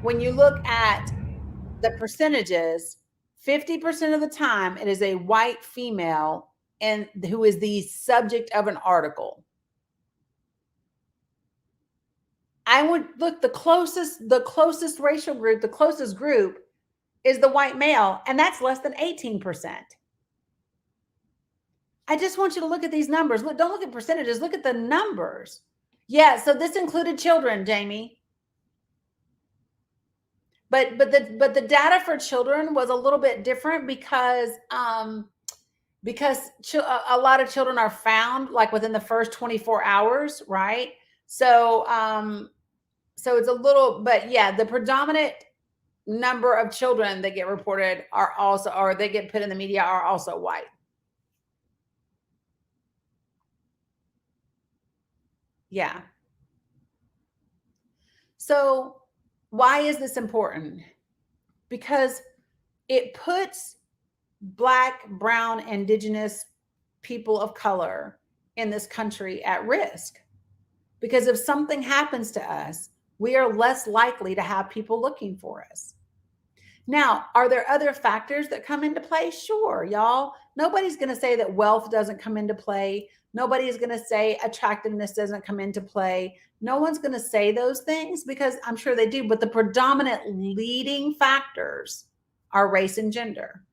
when you look at the percentages, 50% of the time it is a white female and who is the subject of an article. I would look, the closest racial group, the closest group is the white male, and that's less than 18%. I just want you to look at these numbers. Look, don't look at percentages, look at the numbers. Yeah, so this included children, Jamie. But the data for children was a little bit different because a lot of children are found within the first 24 hours, right? So it's a little, but yeah, the predominant number of children that get reported or they get put in the media are also white. Yeah. So why is this important? Because it puts Black, brown, indigenous people of color in this country at risk. Because if something happens to us, we are less likely to have people looking for us. Now, are there other factors that come into play? Sure, y'all. Nobody's going to say that wealth doesn't come into play. Nobody is going to say attractiveness doesn't come into play. No one's going to say those things because I'm sure they do. But the predominant leading factors are race and gender.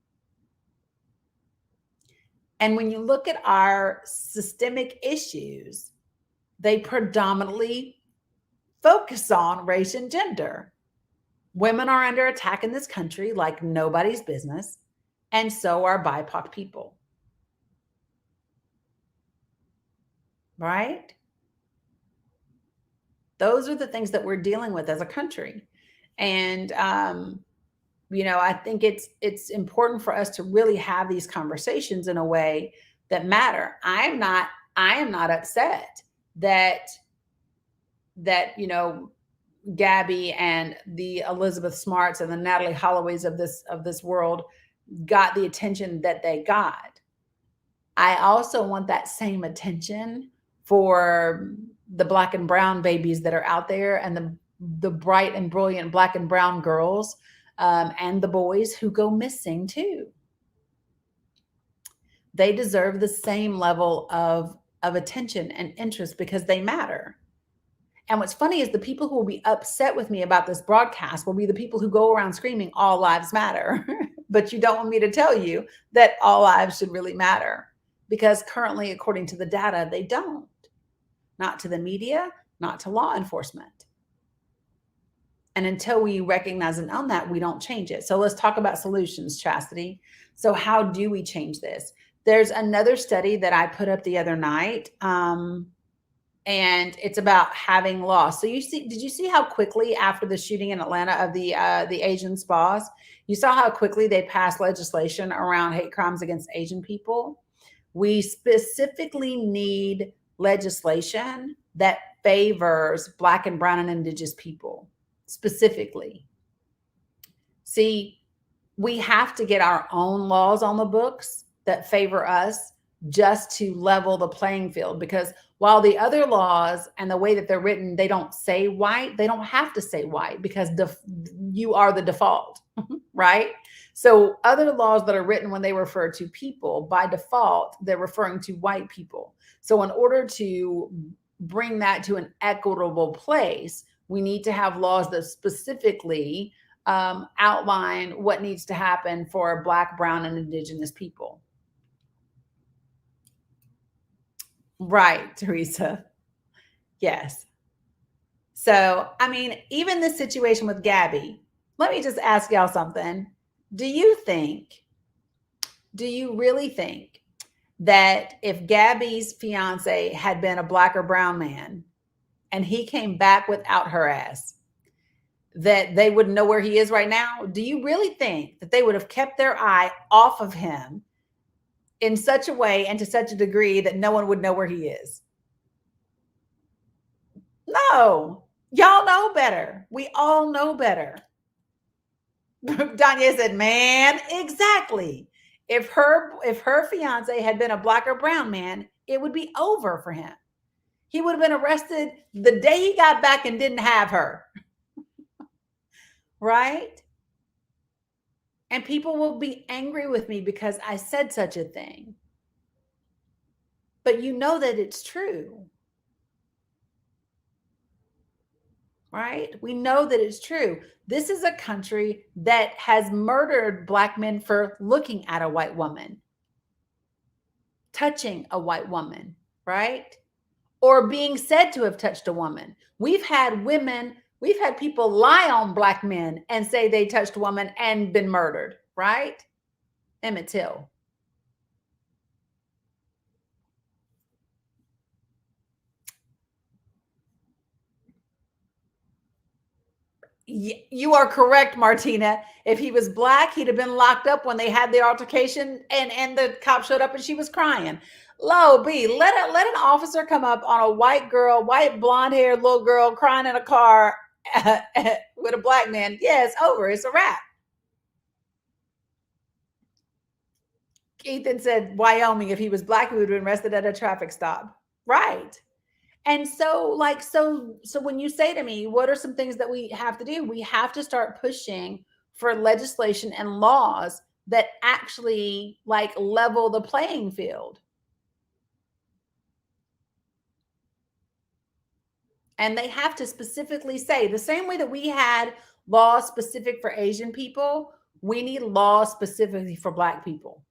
And when you look at our systemic issues, they predominantly focus on race and gender. Women are under attack in this country like nobody's business, and so are BIPOC people. Right? Those are the things that we're dealing with as a country. And, I think it's important for us to really have these conversations in a way that matter. I am not upset that Gabby and the Elizabeth Smarts and the Natalie Holloways of this world got the attention that they got. I also want that same attention for the Black and brown babies that are out there, and the bright and brilliant Black and brown girls, and the boys who go missing too. They deserve the same level of attention and interest because they matter. And what's funny is the people who will be upset with me about this broadcast will be the people who go around screaming, all lives matter. But you don't want me to tell you that all lives should really matter, because currently, according to the data, they don't. Not to the media, not to law enforcement. And until we recognize and own that, we don't change it. So let's talk about solutions, Chastity. So how do we change this? There's another study that I put up the other night, and it's about having laws. So did you see how quickly after the shooting in Atlanta of the Asian spas, you saw how quickly they passed legislation around hate crimes against Asian people? We specifically need legislation that favors Black and brown and indigenous people specifically. See, we have to get our own laws on the books that favor us just to level the playing field, because while the other laws and the way that they're written, they don't say white, they don't have to say white, because you are the default, right? So other laws that are written, when they refer to people, by default, they're referring to white people. So in order to bring that to an equitable place, we need to have laws that specifically outline what needs to happen for Black, brown, and indigenous people. Right, Teresa. Yes. So, I mean, even this situation with Gabby, let me just ask y'all something. Do you really think that if Gabby's fiance had been a Black or brown man and he came back without her ass, that they wouldn't know where he is right now? Do you really think that they would have kept their eye off of him in such a way and to such a degree that no one would know where he is? No, y'all know better. We all know better. Danya said, man, exactly. If her fiance had been a Black or brown man, it would be over for him. He would have been arrested the day he got back and didn't have her. Right? And people will be angry with me because I said such a thing. But you know that it's true. Right? We know that it's true. This is a country that has murdered Black men for looking at a white woman, touching a white woman, right? Or being said to have touched a woman. We've had people lie on Black men and say they touched a woman and been murdered, right? Emmett Till. You are correct, Martina. If he was Black, he'd have been locked up when they had the altercation and the cop showed up and she was crying. Low B, let an officer come up on a white girl, white blonde-haired little girl crying in a car with a Black man. Yeah, it's over. It's a wrap. Ethan said, Wyoming, if he was Black, he would have been arrested at a traffic stop. Right. And so when you say to me, what are some things that we have to do? We have to start pushing for legislation and laws that actually level the playing field. And they have to specifically say, the same way that we had laws specific for Asian people, we need laws specifically for Black people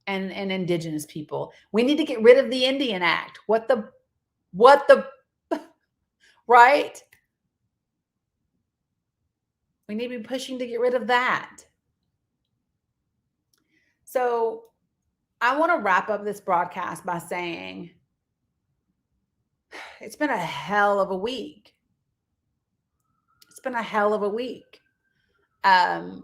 and indigenous people. We need to get rid of the Indian Act. What the right? We need to be pushing to get rid of that. So I want to wrap up this broadcast by saying it's been a hell of a week. It's been a hell of a week.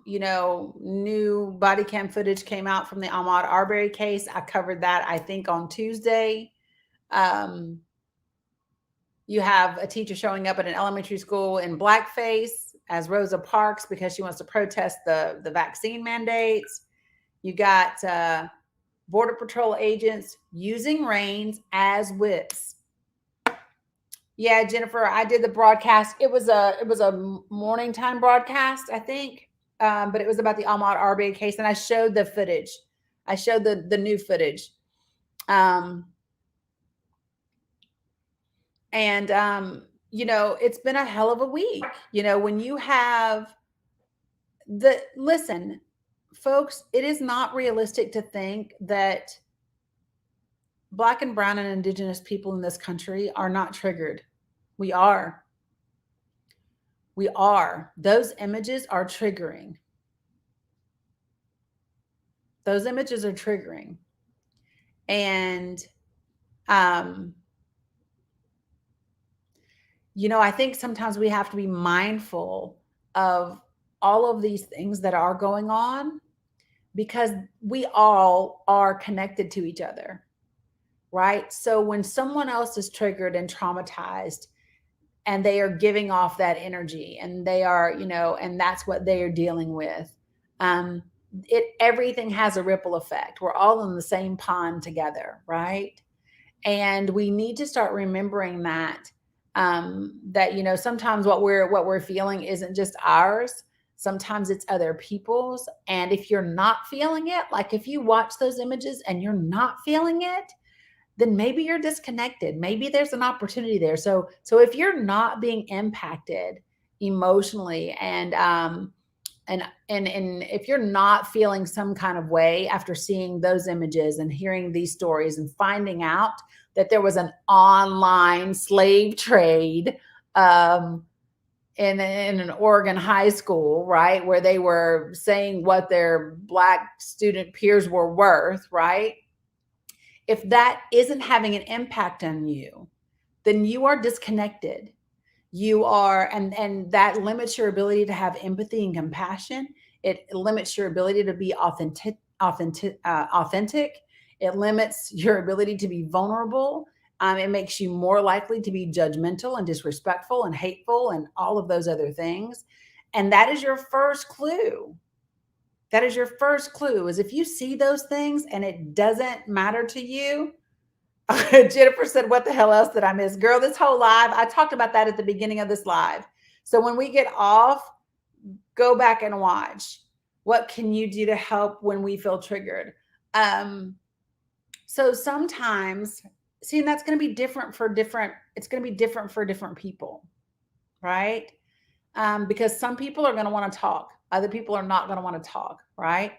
New body cam footage came out from the Ahmaud Arbery case. I covered that, I think, on Tuesday. You have a teacher showing up at an elementary school in blackface as Rosa Parks because she wants to protest the vaccine mandates. You got Border Patrol agents using reins as whips. Yeah, Jennifer, I did the broadcast. It was a morning time broadcast, I think, but it was about the Ahmaud Arbery case, and I showed the footage. I showed the new footage, it's been a hell of a week. When you have listen, folks, it is not realistic to think that Black and brown and indigenous people in this country are not triggered. We are. Those images are triggering. And, I think sometimes we have to be mindful of all of these things that are going on because we all are connected to each other. Right? So when someone else is triggered and traumatized and they are giving off that energy and they are, and that's what they are dealing with, everything has a ripple effect. We're all in the same pond together, right? And we need to start remembering that, sometimes what we're feeling isn't just ours. Sometimes it's other people's. And if you're not feeling it, like if you watch those images and you're not feeling it, then maybe you're disconnected. Maybe there's an opportunity there. So if you're not being impacted emotionally and if you're not feeling some kind of way after seeing those images and hearing these stories and finding out that there was an online slave trade in an Oregon high school, right, where they were saying what their Black student peers were worth, right? If that isn't having an impact on you, then you are disconnected. You are, and that limits your ability to have empathy and compassion. It limits your ability to be authentic. It limits your ability to be vulnerable. It makes you more likely to be judgmental and disrespectful and hateful and all of those other things. And that is your first clue. That is your first clue, is if you see those things and it doesn't matter to you. Jennifer said, what the hell else did I miss? Girl, this whole live, I talked about that at the beginning of this live. So when we get off, go back and watch. What can you do to help when we feel triggered? So sometimes, see, and that's going to be different for different people, right? Because some people are going to want to talk. Other people are not going to want to talk, right?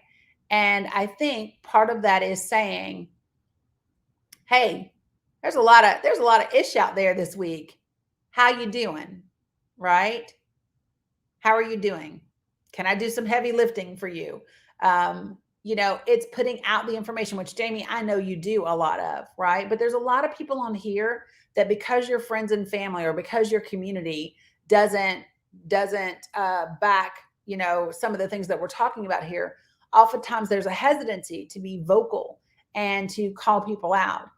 And I think part of that is saying, hey, there's a lot of ish out there this week. How you doing? Right? How are you doing? Can I do some heavy lifting for you? It's putting out the information, which Jamie, I know you do a lot of, right? But there's a lot of people on here that because your friends and family or because your community doesn't back, some of the things that we're talking about here, oftentimes there's a hesitancy to be vocal and to call people out.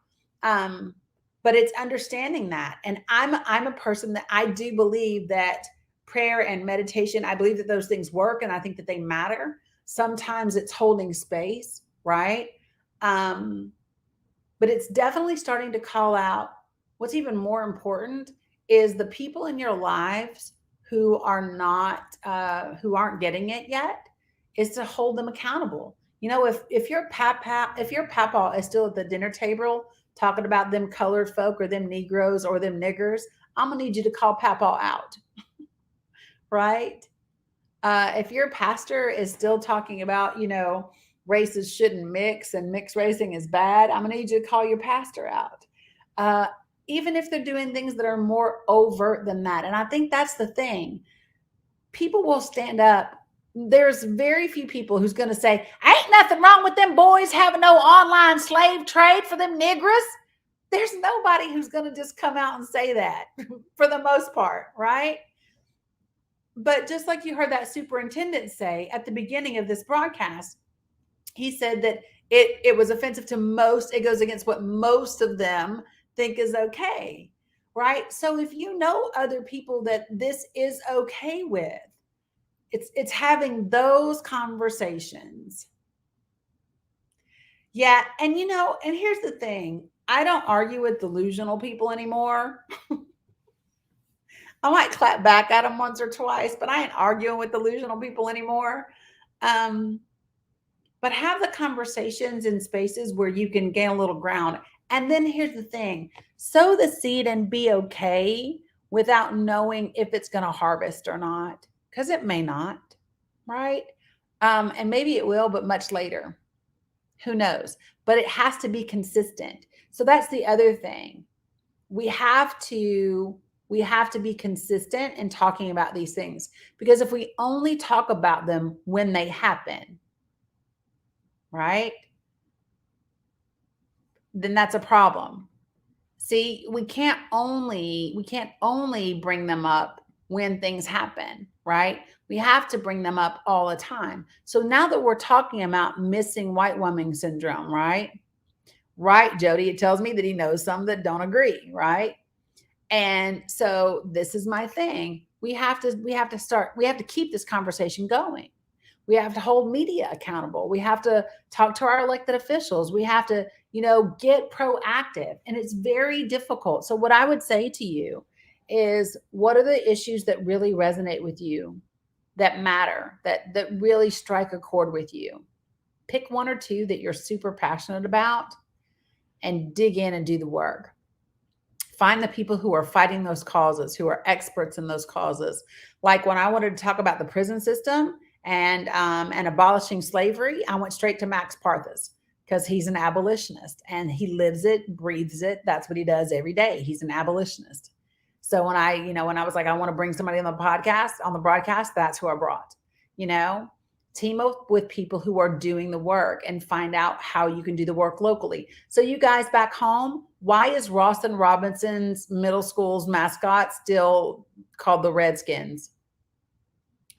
But it's understanding that. And I'm a person that I do believe that prayer and meditation, I believe that those things work and I think that they matter. Sometimes it's holding space, right? But it's definitely starting to call out. What's even more important is the people in your lives who aren't getting it yet, is to hold them accountable. If your papa is still at the dinner table talking about them colored folk or them Negroes or them niggers, I'm gonna need you to call papa out, right? If your pastor is still talking about, races shouldn't mix and mixed racing is bad, I'm gonna need you to call your pastor out. Even if they're doing things that are more overt than that. And I think that's the thing. People will stand up. There's very few people who's going to say, ain't nothing wrong with them boys having no online slave trade for them niggers. There's nobody who's going to just come out and say that for the most part, right? But just like you heard that superintendent say at the beginning of this broadcast, he said that it was offensive to most. It goes against what most of them think is okay, right? So if you know other people that this is okay with, it's having those conversations. Yeah, and and here's the thing. I don't argue with delusional people anymore. I might clap back at them once or twice, but I ain't arguing with delusional people anymore. But have the conversations in spaces where you can gain a little ground. And then here's the thing. Sow the seed and be okay without knowing if it's going to harvest or not, because it may not, right? And maybe it will, but much later. Who knows? But it has to be consistent. So that's the other thing. We have to be consistent in talking about these things, because if we only talk about them when they happen, right, then that's a problem. See, we can't only bring them up when things happen, right? We have to bring them up all the time. So now that we're talking about missing white woman syndrome, right? Right, Jody, it tells me that he knows some that don't agree, right? And so this is my thing. We have to keep this conversation going. We have to hold media accountable. We have to talk to our elected officials. We have to, get proactive. And it's very difficult. So what I would say to you is, what are the issues that really resonate with you, that matter, that really strike a chord with you? Pick one or two that you're super passionate about and dig in and do the work. Find the people who are fighting those causes, who are experts in those causes. Like when I wanted to talk about the prison system and abolishing slavery, I went straight to Max Parthas, because he's an abolitionist and he lives it, breathes it. That's what he does every day. He's an abolitionist. So when I was like, I want to bring somebody on the broadcast, that's who I brought. Team up with people who are doing the work and find out how you can do the work locally. So you guys back home, why is Ross and Robinson's middle school's mascot still called the Redskins?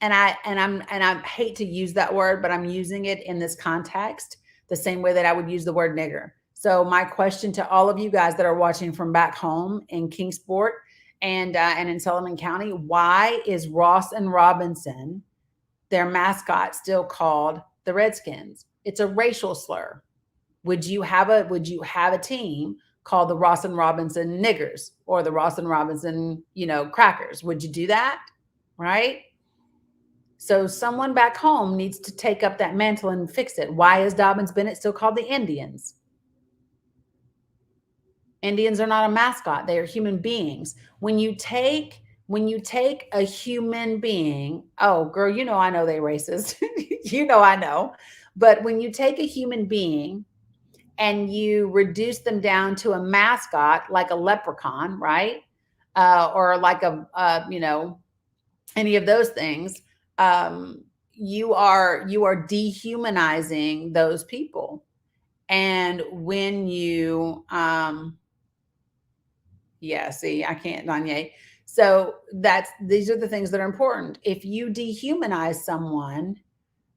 And I hate to use that word, but I'm using it in this context the same way that I would use the word nigger. So my question to all of you guys that are watching from back home in Kingsport and in Sullivan County, why is Ross and Robinson, their mascot, still called the Redskins? It's a racial slur. Would you have a team called the Ross and Robinson Niggers or the Ross and Robinson, Crackers? Would you do that? Right? So someone back home needs to take up that mantle and fix it. Why is Dobbins Bennett still called the Indians? Indians are not a mascot. They are human beings. When you take a human being, oh girl, I know they racist. I know. But when you take a human being and you reduce them down to a mascot, like a leprechaun, right? Or like any of those things, you are dehumanizing those people. And when you, see, I can't, Danye. So these are the things that are important. If you dehumanize someone,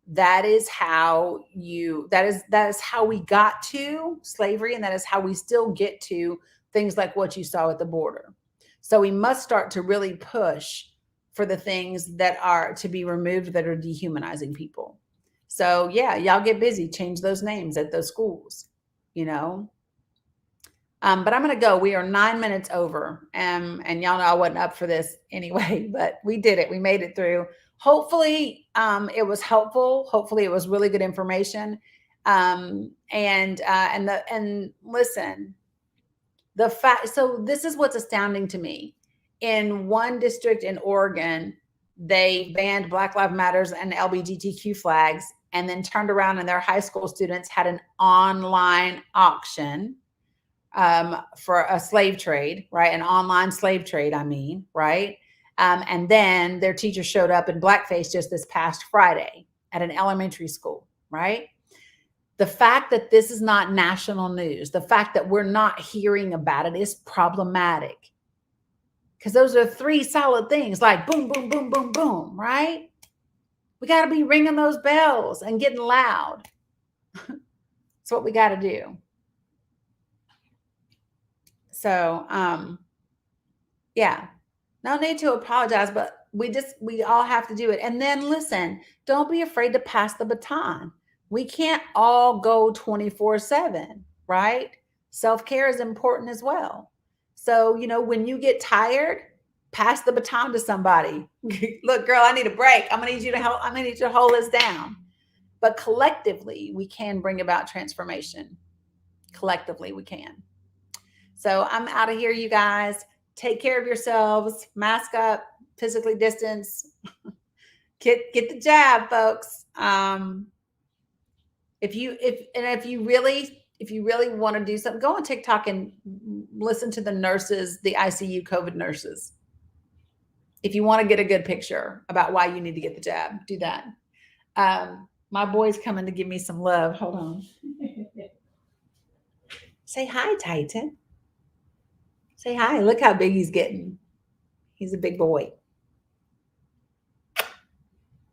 that is how we got to slavery, and that is how we still get to things like what you saw at the border. So we must start to really push for the things that are to be removed that are dehumanizing people. So yeah, y'all get busy, change those names at those schools, But I'm going to go. We are 9 minutes over. And y'all know I wasn't up for this anyway, but we did it. We made it through. Hopefully it was helpful. Hopefully it was really good information. And listen, so this is what's astounding to me. In one district in Oregon, they banned Black Lives Matters and LGBTQ flags, and then turned around and their high school students had an online auction for a slave trade, right? An online slave trade, right? And then their teacher showed up in blackface just this past Friday at an elementary school, right? The fact that this is not national news, the fact that we're not hearing about it is problematic. because those are 3 solid things, like boom, boom, boom, boom, boom, right? We got to be ringing those bells and getting loud. That's what we got to do. So, yeah, no need to apologize, but we all have to do it. And then listen, don't be afraid to pass the baton. We can't all go 24/7, right? Self-care is important as well. So, when you get tired, pass the baton to somebody. Look, girl, I need a break. I'm going to need you to help. I'm going to need you to hold this down. But collectively, we can bring about transformation. Collectively, we can. So I'm out of here, you guys. Take care of yourselves. Mask up, physically distance. Get the jab, folks. If you really want to do something, go on TikTok and listen to the nurses, the ICU COVID nurses. If you want to get a good picture about why you need to get the jab, do that. My boy's coming to give me some love. Hold on. Say hi, Titan. Say hi. Look how big he's getting. He's a big boy.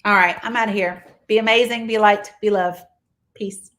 All right, I'm out of here. Be amazing, be light, be love. Peace.